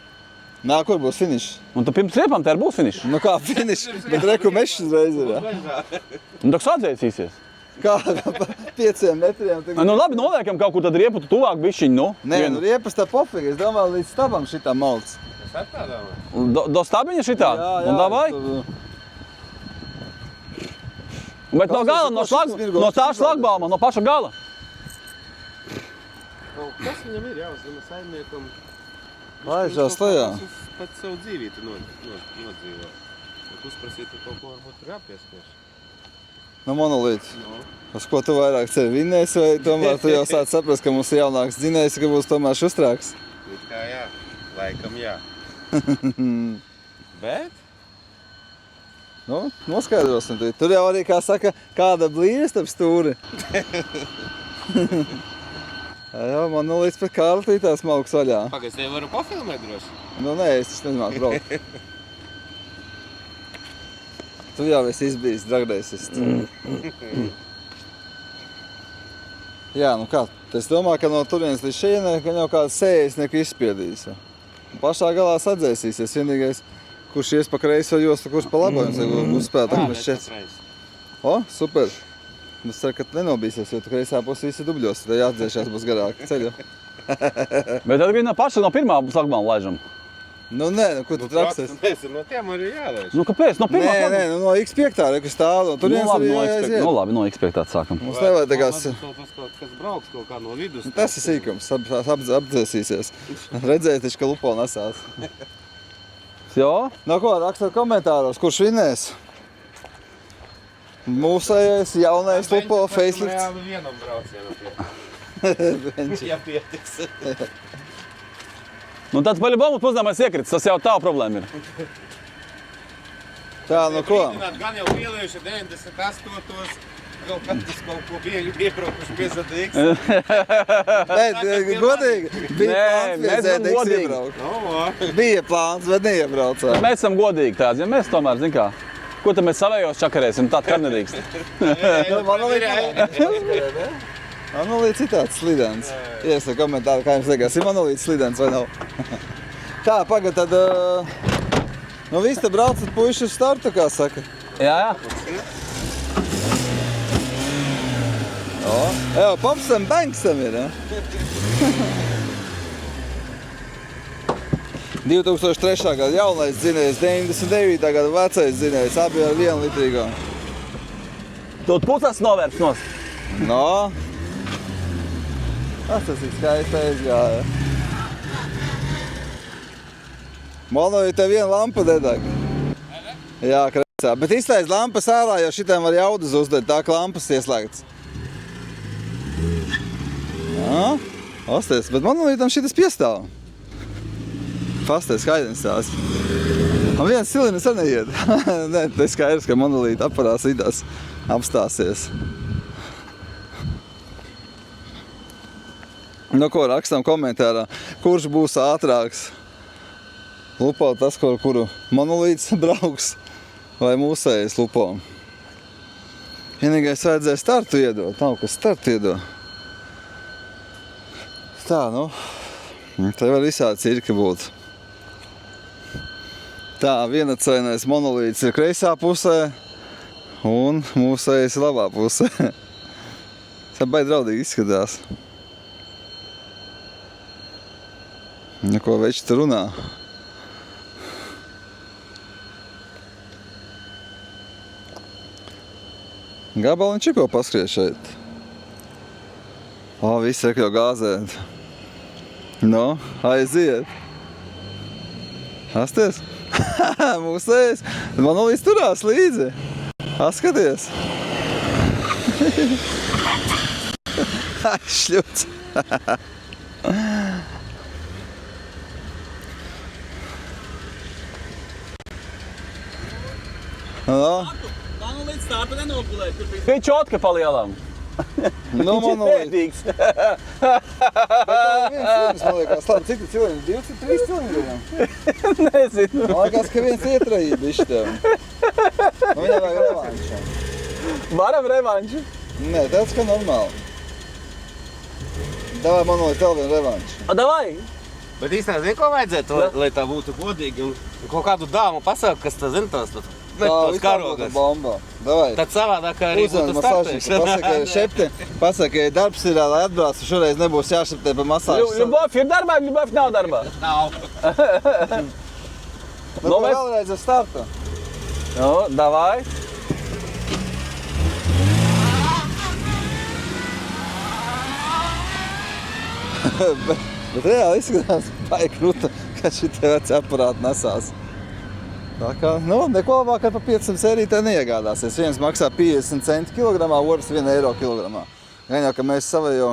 Nā, kur būs finišs? Un tu pirms riepām te arī būs finišs. Nu kā finišs, bet reku mešs uzreiz ir, jā? Un tu sadzēsīsies. Kā pa 5 metriem. Nu labi, noliekam kaut kur tad riepu tuvāk bišķiņ, nu. Nē, nu riepas tā pofīgi. Es domāju, līdz stabam šitā malts. Es ar tādām. Do stabiņa šitā? Jā, Un davai? Bet no gala, no tā šlagbauma, no paša gala. Kas viņam ir jāuzdama saimniekam? Laižās tajā. Pats savu dzīvīti nodzīvo. Uzprasīt, ka kaut ko varbūt ir jāpiespiež. No monolīts. Uz ko tu vairāk ceri vinnēs, vai tomēr tu jau sāc saprast, ka mums ir jaunāks dzinējs, ka būs tomēr šustrāks? It kā jā, laikam jā. Bet? Nu, noskaidrosim. Tur jau arī, kā saka, kāda blīve starp stūri. Jā, monolīts pret kārtītās malks vaļā. Pagaid, es tevi varu pafilmēt droši? Nu, nē, es taču nezinātu braukt. Tu jau esi izbijis dragreisists. Jā, nu kā, es domāju, ka no turienes līdz šienē, ka jau kāds 60 izspiedīs. Pašā galā sadzēsīsies. Vienīgais, kurš ies pa kreiso jostu, kurš pa labo jums uzspēlēt, tā kā mēs šķiet. O, super. Es ceru, ka tu nenobīsies, jo tu kreisā pusi visi dubļos, tad jāatdzēšās būs garāk ceļu. Bet tad no paša no pirmā šlagbauma laižam. Nu nē, nu ko tu traksties? No tiem arī jālaiž. Nu kāpēc? No pirmā Nē, nu no X5, kas stāv, no turienes arī jāaiziet. Nu labi, no X5 sākam. Mums nevajag tagad... Kas brauks kaut kā no vidus. Tas ir sīkums, apdzēsīsies. Redzēt, ka lupo nesās. Jo? No ko, rakstot komentāros, kurš vinnēs? Mūsējais, jaunais lupo, facelifts. Reāli vienam braucienam. Jā, pietiks. Nu tāds paļabomus pozdāmais iekrits, tas jau tā problēma ir. Tā, nu ko? Gan jau pieliejuši 98. Kaut kas kaut ko iebraukuši pie ZDX. Nē, godīgi, bija plāns pie ZDX iebraukt. Bija plāns, bet neiebraucām. Mēs esam godīgi tāds, ja mēs tomēr, zin kā, ko tad mēs savējos čakarēsim, tād kar nedrīkst. Monolīts ir tāds slidens. Iesaka komentāri, kā jums liekas, ir monolīts slidens vai nav? Tā, pagad, tad... Nu viss te braucat puiši uz startu, kā saka. Jā. Jā, popsam, banksam ir, ja? 2003. gada jaunais dzinējs, 99. gada vecais dzinējs, abi ar 1 litrīgā. Tu pusas novērts nost. No. Tas ir skaisti aizgāja. Monolīt tev viena lampa dedeg. Jā, kreisā. Bet iztais lampas ārā, jo šitām var jaudas uzdēt, tā ka lampas ieslēgts. Jā, osties, bet monolītam šitas piestāv. Pasties, skaidrs tās. Man viens cilindrs arī neiet. Nē, tas skaidrs, ka monolīta aparās idās apstāsies. Nu ko, rakstam komentārā, kurš būs ātrāks? Lupo tas, kuru monolīts brauks, vai mūsējais lupo? Vienīgais vajadzēja startu iedot, nav kas startu iedot. Tā, nu, te var visādi cirki būt. Tā, vienacainais monolīts ir kreisā pusē, un mūsējais ir labā pusē. Tā baigi draudīgi izskatās. Neko veči tur runā. Gabaliņš ir ko paskriet šeit. O, viss ir jau gāzēt. No, aiziet. Asties? Mūsējs. Monolīts turās līdzi. Askaties. Šļuts. No. Man līdz starta nenogulēt, kur bija čotka palielam. Nu, monolīts. Pēdīgs. Bet viens cilindrs, man liekas, labi, cik tu cilindri? 2, 3 cilindriem? Nezinu. Man liekas, ka viens ietrajīt bišķi tev. Nu, viņam vajag revanšu. Varam revanšu? Nē, tāds kā normāli. Davai monolīt vēl vienu revanšu. A, davai! Bet īstenībā, zini, ko vajadzētu, lai tā būtu godīgi un kaut kādu dāmu pasaka, kas tā zina tās tad Metos karogas. Bomba. Davai. Tad savādāk arī Uzvani būtu masāžu. Pasaka, darbs ir, lai atbrauc, šoreiz nebūs jāšaptē pa masāžu. Ļubov ir darbā, Ļubov nav darbā. Nav. Nu, vēlreiz ar startu. Nu, davai. Bet reāli izskatās baigi kruta, ka šitie veci aparāti nesās. Tā kā, neko labāk ar pa 500 sērītē neiegādāsies. Viens maksā 50 centi kilogramā, otrs 1 eiro kilogramā. Gan jau, ka mēs savējo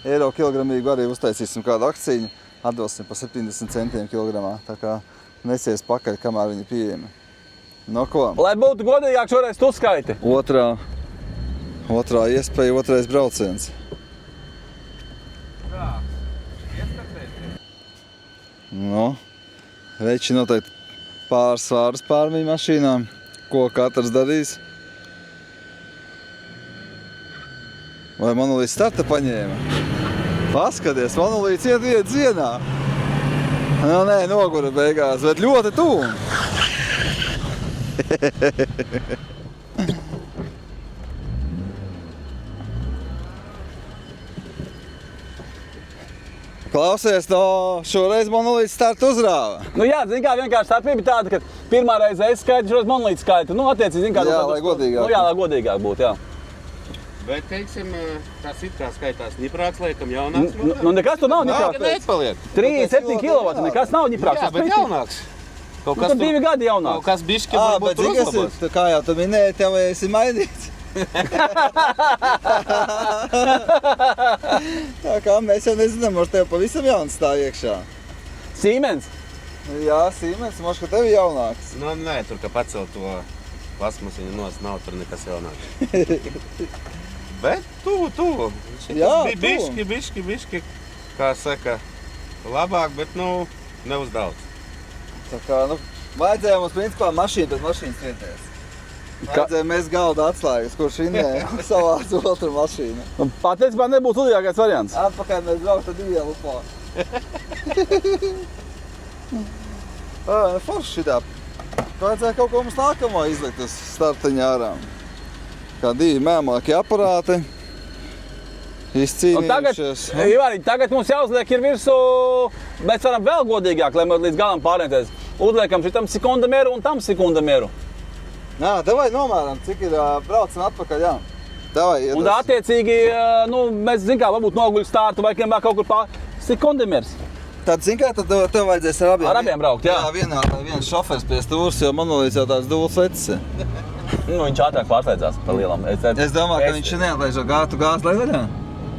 eiro kilogramīgu arī uztaisīsim kādu akciju, atdosim pa 70 centiem kilogramā. Tā kā nesies pakaļ, kamēr viņi pieejami. No ko? Lai būtu godīgāk, šoreiz tu skaiti. Otrā iespēja, otrais brauciens. Veči noteikti pāris svārus pārmīju mašīnām, ko katrs darīs. Vai Monolīts starta paņēma? Paskaties, Monolīts iet zienā. Nē, nogura beigās, bet ļoti tuvu. Klausies, šoreiz Monolīts startu uzrāva. Jā, zin kā, vienkārši starpība tāda, ka pirmā reize es skaitu, šoreiz Monolīts skaitu. Attiecīgi, zin kā... Jā, lai godīgāk. Jā, lai godīgāk būtu, jā. Bet, teiksim, tas it kā skaitās ņiprāks, laikam, jaunāks. Nekas tur nav ņiprāks. Nē, paliek. 37 kW, nekas nav ņiprāks. Jā, bet jaunāks. Kaut kas 2 gadi jaunāks. Kaut kas bišķi varbūt tur uzlabos. Kā jau tu minēji, tev esi mainīts. Tā kā mēs jau nezinām, ar tev pavisam jauns stāv iekšā. Siemens? Jā, Siemens, moš, ka tev jaunāks. Nē, tur, ka pacelt to plasmasiņu nost, nav tur nekas jaunāks. Bet tuvu. Jā, bišķi, kā saka, labāk, bet, ne uz daudz. Tā kā, vajadzēja mums principā mašīnu pēc mašīnas vietēs. Vajadzēja mēs galda atslēgas, kurš inēja savāc otru mašīnu. Patiesībā nebūtu sudīgākais variants. Atpakaļ mēs brauktu ar diviem lupā. Forši šitā. Vajadzēja kaut ko mums nākamo izlikt uz starteņa ārā. Kā 2 mēmāki aparāti. Izcīnījušies. Tagad mums jāuzliek ir virsū, mēs varam vēl godīgāk, lai mēs līdz galam pārēties. Uzliekam šitam sekundamieru un tam sekundamieru. Jā, davai nomēram, cik ir braucam atpakaļ, jā. Davai, iedos. Un attiecīgi, mēs zin kā, varbūt noguļu startu vai kaut kur sekundamieris. Tad, zin kā, tad tev vajadzēs ar abiem. Ar abiem braukt, jā. Jā, viens šofers pie stūras, jo Monolīts jau tāds dubls vecis. Viņš ātrāk pārsteidzās par lielam. Es domāju, ka viņš neatlaiž gāzi lai vaļā.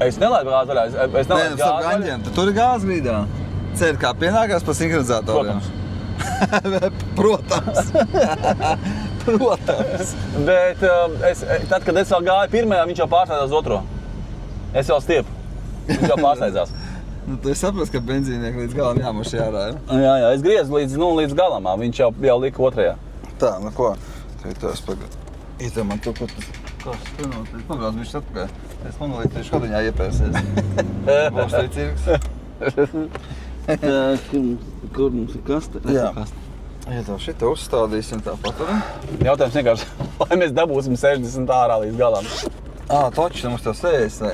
Es nelaidu gāzi vaļā, es nelaidu gāzi vaļā. Tur ir gāzi grīdā. Ceļ kā pienākās pa sinhronizatoriem. Protams. Protams. Bet tad, kad es vēl gāju pirmajā, viņš jau pārsteidzās otro. Es vēl stiepu. Viņš jau pārsteidzās. Tu esi saprast, ka benzīnieki līdz galam jāmuši ārā, ja? Jā, es griezu līdz galamā, viņš jau lika otrajā. Tā, ko? Tu esi pagad. Ietev man to, kur tas sprinot, pabrauc viņš atpakaļ. Es Monolīts tieši hodiņā iepērsies. Būs te cirks. Kur mums ir kaste? Jā. Ietev šito uzstādīsim tāpat, arī? Jautājums vienkārši, vai mēs dabūsim 60 ārā līdz galam? Toči, mums tev 60.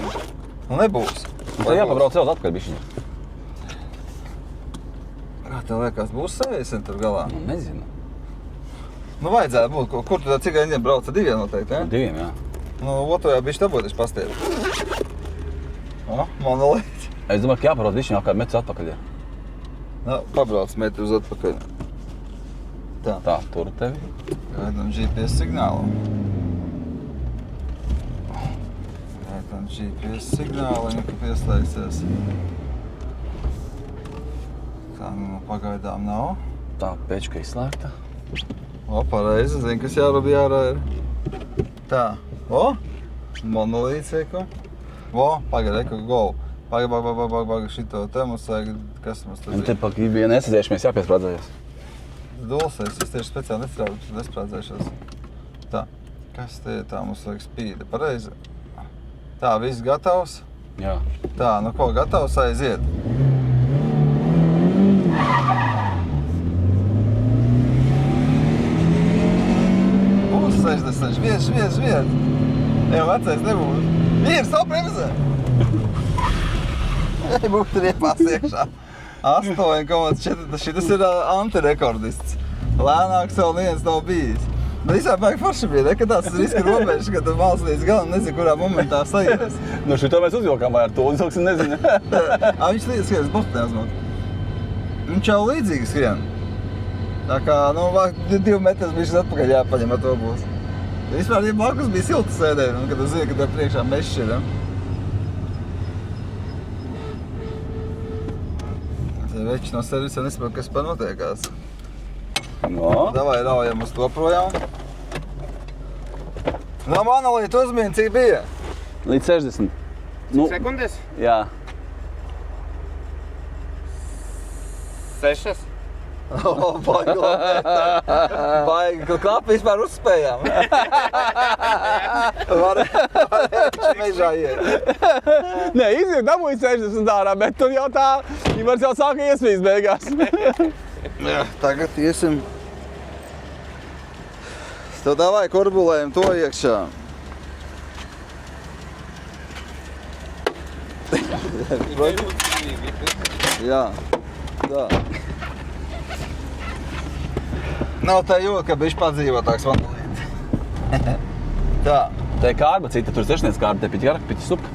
Nebūs. Tad jāpabrauc vēl atpakaļ bišķiņu. Kā tev liekas, būs 60 tur galā? Nezinu. Vajadzētu būt. Kur tu cik reizēm brauc? 2 noteikti, ja? 2, jā. Otrajā bišķi dabūtiši pastieru. Monolīts. Es domāju, ka jāpabrauc bišķiņu kā metrus atpakaļ. Pabrauc metrus atpakaļ. Tā, tur tevi. Gaidām GPS signālu. GPS signāli, ka pieslēgsies. Tā, pagaidām nav. Tā, pečka izslēgta. Pareizi, zini, kas jārobi ārā ir. Tā, Monolīts, eko. Pagaid, eko, go. Pagaid, šito te mums vajag, kas mums tad ir? Te pa bija nesadzējušamies, jāpiesprādzējas. Dulsēs, es tieši speciāli nesprādzējušos. Tā, kas te ir? Tā, mums vajag spīda, pareizi. Tā, viss gatavs? Jā. Tā, ko, gatavs aiziet? 60, šviet. Jau vecais nebūs. Ir, stop bremzē! Būtu riepās iekšā. 8,4, šitas ir antirekordists. Lēnāks vēl neviens nav bijis. Bet visā baigi forši bija, ne? Kad tās riska robežas, kad tu māc līdz galam nezinu, kurā momentā sajies. Nu, šito mēs uzvilkām vai ar to, uzvilksim, nezinu. Viņš līdz skrien, es bostu neuzmot. Viņš jau līdzīgi skrien. Tā kā, 2 metrus bišķis atpakaļ jāpaņem ar to būs. Vispār, ja blakus bija silta sēdēja, kad tu zini, ka tev priekšā mešs ir, ja? Tie veči no servisa nesaprot, kas par notiekās. No. Davai raujam uz to projām. No Manolīta uzmini, cik bija? Līdz 60. Sekundes? Jā. 6. Baigi labi. Baigi, ka klapi vispār uzspējām. Varējuši mežā iet. Nē, izjūt dabūja 60 ārā, bet tur jau tā, Ivars jau sāka iesvīst beigās. Tagad iesim. Tev davai korbulējam to iekšā. Jā, tā. Nav tā jūta, ka bišķi padzīvotāks Manolīts. Tā. Tā ir kārba cita, tur sešniec kārba, te piķi garāk, piķi supka.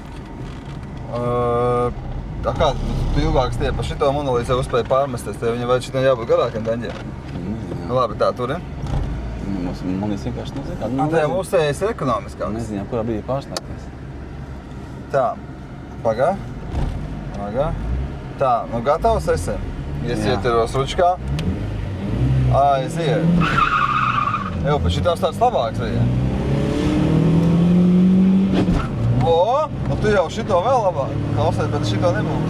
Tā kā tu ilgāk stiep pa šito Manolīts jau uzspēja pārmesties, tev viņam vajag šitam jābūt garākiem daņģiem. Labi, tā tur, ja? Man vienkārši nezinu, kāda. Tā jau mūsējais ir ekonomiskāks. Neziņā, kurā brīdī pārslēgties. Tā, pagā. Tā, gatavs esi? Iesieteros ručkā. Aiziet. Jau, bet šitās tāds labāks bija. Tu jau šito vēl labāk. Klausies, bet šito nebūs.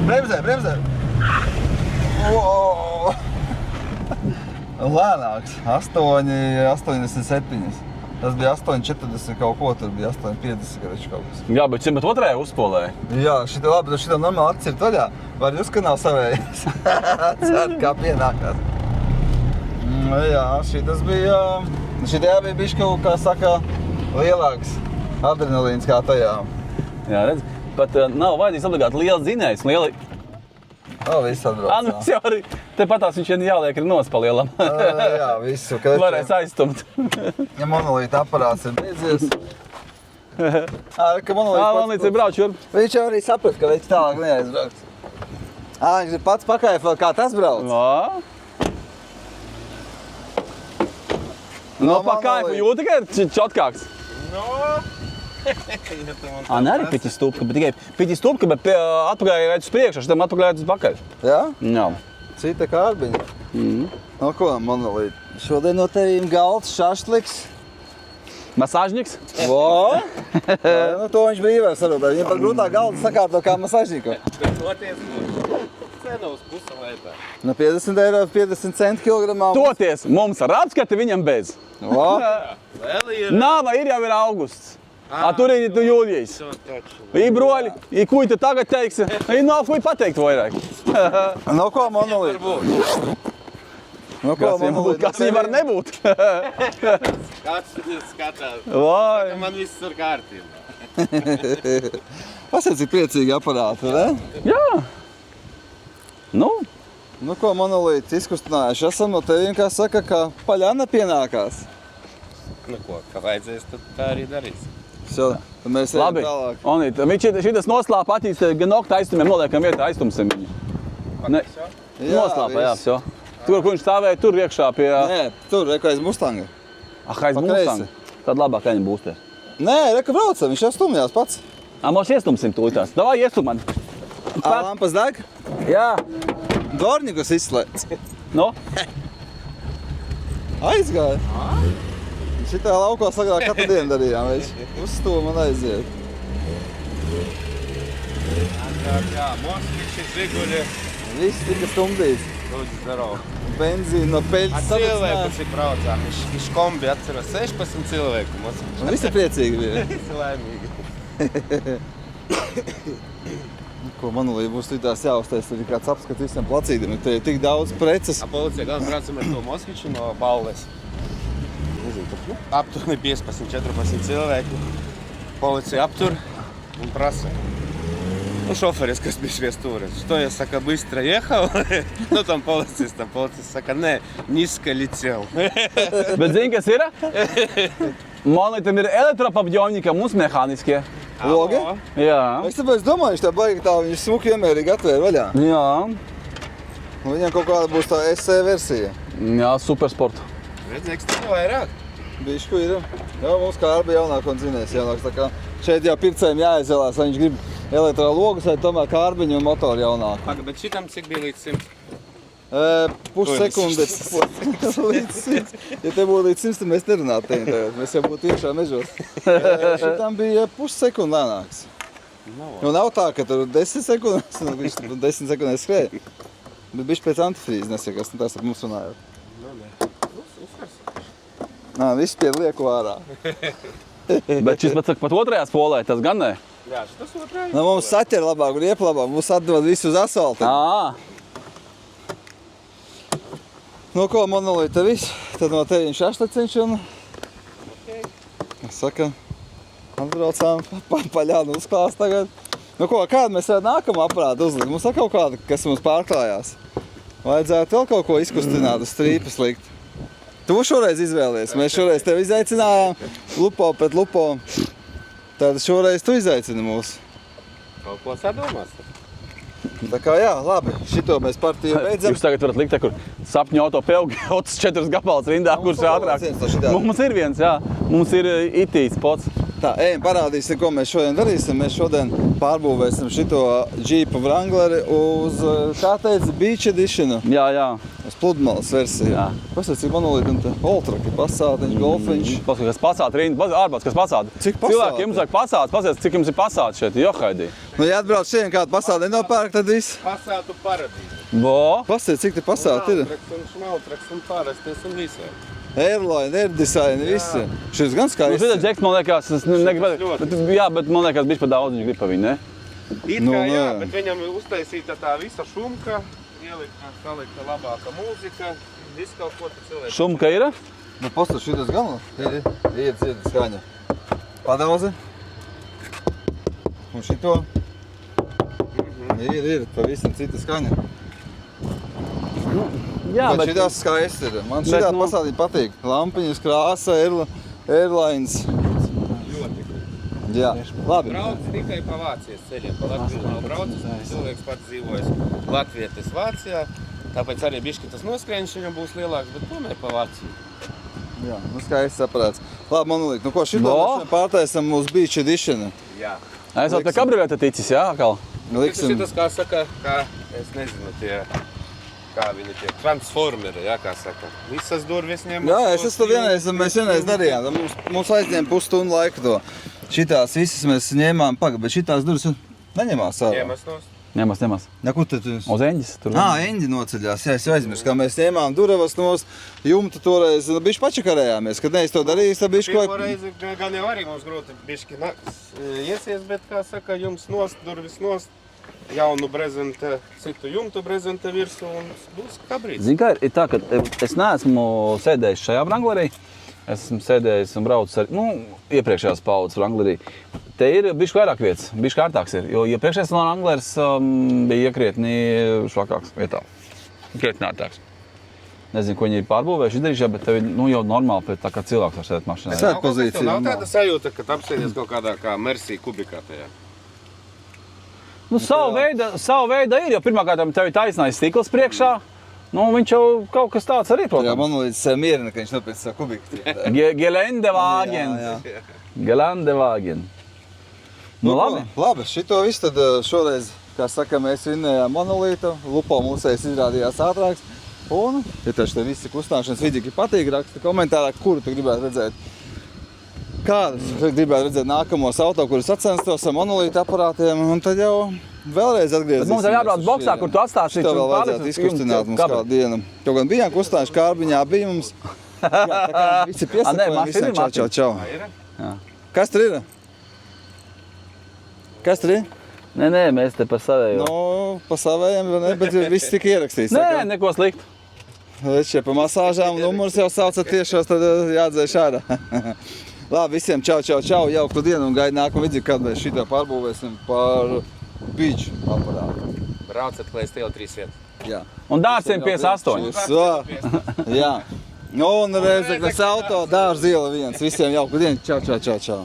Bremzē. Lēnāks. 8,87. Tas bija 8,40 kaut ko, tur bija 8,50 kaut kas. Jā, bet 102. uzpolēja. Jā, šito labi, bet šito normāli atcirt vaļā. Var jūs, ka nav savējais. Cer, kā pienākās. Jā, šitas bija... Šitajā bija bišķi kaut, kā saka, lielāks adrenalīns kā tajā. Jā, redz, pat nav vajadzīgs obligāti liels dzinējs. Viss atbrauc. Nu, es jau arī tepatās viņš jāliek ir nos pa lielam. Jā, visu. Varēs aizstumt. Ja Manolīta aparāts ir beidzies. Ka Manolīts ir brauč šurp. Viņš jau arī saprat, ka viņš tālāk neaizbrauc. Viņš ir pats pakaifot, kā tas brauc. No pa kaifu jūti, ka ir čotkāks? Ne arī piķi stūpka, bet tikai piķi stūpka, bet atpakaļ redz uz priekšu, šitam atpakaļ redz uz pakaļ. Jā? Jā. Cita kārbiņa. No ko, Manolīte? Šodien no tevīm galds, šašliks. Masāžņiks? Nu to viņš brīvēs varbūt. Viņam pat grūtā galda sakārto kā masāžņiku. Bet toties cena uz pusa laitā. No 50 eiro, 50 centi kilogramā. Toties, mums ar apskati viņam bez. Vēl ir... Nāva ir jau ir augusts. Tur ir jūlijs. I broļi, i kuj tu tagad teiksi, i nav kuj pateikt vairāk. No ko, Manolīte? Kas viņam var nebūt? Kāds skatās. Vai. Man viss ir kārtībā. Pasiet, cik priecīgi aparāti, ne? Jā. Nu ko, Manolīte, izkustinājuši esam no tevīm, kā saka, ka paļana pienākās. Nu ko, kā vajadzēs, tad tā arī darīs. Tad mēs ejam tālāk. Onīt, viņš šitas noslāpa attīst, gan nokta aiztumiem noliekam vietā, aiztumsim viņu. Noslāpa, jā, vso. Tur, kur viņš stāvēja, tur iekšā pie... Nē, tur, reka aiz Mustanga. Aiz Mustanga? Tad labāk viņam būstēs. Nē, reka braucam, viņš jau stumjās pats. Mēs iestumsim tūlītās. Davai, iestum man. Lampas deg? Jā. Dorņikus izslēdz. No? Aizgāja. Šitā laukā sagrāk katru dienu darījām, več. Uz to man aiziet. Jā, Moskviči, Žiguli. Viss tika stumdīts. Lūdzu, zdarov. Benzīnu no peļķis Cilvēku, cik braucām. Iš kombi atceros 16 cilvēku Moskviči. Visi priecīgi bija. Visi laimīgi. Ko, Manolīte, būs tās jāuztais, tur ir kāds apskats visiem placīdiem. Te ir tik daudz preces. Policija galvas braucam ar to Moskviču no Balles. Nezinu, Aptuveni 15-14 cilvēki. Policija aptur un prasa. Ну, šoferis, kas bija švies tur. Что я, сака, быстро ехал? Ну, там полицист saka, nē, niska licel. Bet zini, kas ir? Monolītam ir elektropapģomņi, mums mehāniskie. Logi? Jā. Es tāpēc domāju, ka tā baigi tā viņi smuki iemērīgi atvēra vaļā. Jā. Un viņam kaut kāda būs tā SC versija. Jā, supersport. Redz, ekstra vairāk. Bišku ir. Jā, mums kā arba jaunāk un zinēs jaunāks. Tā kā šeit jau pircējiem jāizvēlās, vai viņš grib elektrologus vai tomēr kārbiņu un motoru jaunāku. Paga, bet šitam cik bija līdz 100? Pussekundes līdz 100. Ja te būtu līdz 100, tad mēs nerunātu te tagad. Mēs jau būtu iekšā mežos. Šitam bija pussekundi lēnāks. Nu nav tā, ka tur 10 sekundes, un viņš tur 10 sekundēs skrēja. Bet bišķi pēc antifrīzes nesiekas, un tās ar mums runājot. Viss pie lieku ārā. Bet šis pat otrajā spolē, tas gan ne? Jā, šitas otrā. Nu, mums saķer labāk un iep labāk, mums atdod visu uz asfaltu. Nu ko, monolīta viss, tad no te viņš aštaciņš un... Saka, atbraucām paļānu uzklās tagad. Nu ko, kādu mēs varētu nākamu aparātu uzlikt? Mums ir kaut kāda, kas mums pārklājās. Vajadzētu vēl kaut ko izkustināt, uz strīpas likt. Tu šoreiz izvēlies, mēs šoreiz tevi izaicinājām, lupo pret lupo. Tad šoreiz tu izaicini mūs. Kaut ko sadomās? Tā kā jā, labi, šito mēs partiju beidzam. Jūs tagad varat likt, kur sapņu auto pelgi, 4 gabals rindā, kurš ir ātrāk. Mums ir viens, jā. Mums ir itīts pots. Tā, ejam, parādīsim, ko mēs šodien darīsim. Mēs šodien pārbūvēsim šito Jeepu Wrangleri uz, kā teica, Beach Editionu. Jā, jā. Uz pludmales versiju. Jā. Pastāv, cik monolītam te Oltraki, pasātiņš, golfiņš. Pasaka, kas pasāta rinda, ārbāts, kas pasāta. Cik pasāta? Cilvēki jums vajag pasāts, pasies, cik jums ir pasāts šeit, johaidī. Nu, ja atbrauc šodien kādu pasāti nenopērk, tad viss. Pasātu paradīze. Bo. Pastāv, cik te pasāti ir. Maltraks un šmaltraks un pārasties un visai. Airline, airdesign, visi. Šis gan Nu, skaists. šitā džeks, man liekas, es negribētu, jā, bet man liekas, bišķi pa daudz viņš grib pa viņu, ne? It Nu, kā jā, nē. bet viņam uztaisīta tā visa šumka, salikta labāka mūzika, viss kaut ko te cilvēki. Šumka ir? Nu, pastāv, šitas gan ir dzied skaņa. Padauzi. Un šito. Ir, pavisam cita skaņa. Jā, Bet šitās skaists ir. Man šitā nu- pasādiņa patīk. Lampiņas, krāsa, airlines. Ļoti. Jā, labi. Brauc tikai pa Vācijas ceļiem, pa Latviju nav braucis, cilvēks pats dzīvojas Latvietis Vācijā, tāpēc arī bišķi tas noskrēņš viņam būs lielāks, bet tomēr pa Vāciju. Jā, nu skaists aparāts. Labi, monolīti, nu ko šito No. mēs pārtaisam uz Beach Editionu. Jā. Es vēl pie kabrioleta ticis, jā, atkal. Liksim. Šitas, kā saka, kā, es nezinu, kā viņi tie transformeri, jā, kā saka. Visas durvis ņem. Jā, es esmu mēs vienreiz darījām. Mums aizņēma pusstundu laika to. Šitās visas mēs ņēmām, bet šitās durvis neņemās ārā. Ņemas nost. Ņemas. Kur tad tu? Uz eņģis tur. Eņģi noceļās, jā, es jau aizmirsu, kā mēs ņēmām durvas nost, jumtu toreiz, bišķi pačakarējāmies, kad neesi to darījis, tad bišķi Pirmo ko... reizi gan jau arī mums grūti bišķi iesies, bet, kā saka, jums nost, durvis nost, jaunu brezenta, citu jumtu brezenta virsu un būs kabrīts. Zini, kā ir tā, ka es neesmu sēdējis šajā Wranglerī. Esmu sēdējis un braucis ar, iepriekšējās paudzes Wranglerī. Te ir bišķi vairāk vietas, bišķi kārtāks ir, jo iepriekšējais Wranglers bija krietni švakāks vietā. Krietni ārtāks. Nezinu, ko viņi ir pārbūvējuši, izdarījuši, bet tev ir jau normāli pēc tā kā cilvēks var sēdēt mašīnā. Tā pozīcija. Nav tāda sajūta, ka apsēdies kaut kādā kā Mercy kubikā tajā. Nu, savu veidu ir, jo pirmkārt tev ir taisnais stikls priekšā. Nu, viņš jau kaut kas tāds arī, Jā, protams. monolītis mierina, ka viņš nopēc savu kubiku. Geländewagen. Jā. Geländewagen. Nu, labi. Labi, šito visu tad šoreiz, kā saka, mēs vinnējām monolītu, lupo mūsējs izrādījās ātrāks. Un, ja taču te visi kustināšanas vidīgi patīk, raksta komentārā, kuru tu gribētu redzēt. Kādus gribētu redzēt nākamos auto, kurus sacenstos ar monolītu aparātiem, un tad jau vēlreiz atgriezīsimies. Mums ir jābrauc boksā, kur tu atstāsi. Šito vēl vajadzētu izkustināt mums kādu dienu. Kaut gan bijām kustinājuši, kārbiņā bija mums. Jā, tā kā visi piesakojam, visiem čau, čau. Kas tur ir? Kas tur ir? Nē, mēs te par savēju. Nu, pa savējiem, vai ne? Bet viss tika ierakstīts. Nē, neko sliktu. Šie pa masāžām numurs jau saucat tiešos, tad jādzēš ārā. Labi, visiem čau, jauku dienu un gaida nākamu vidzi, kad mēs šito pārbūvēsim par beach aparātu. Braucat klēst jau 3 vietas. Jā. Un dārciem 58. Jā. Un Rēzeknes auto, Dārza iela 1. Visiem jauku dienu. Čau.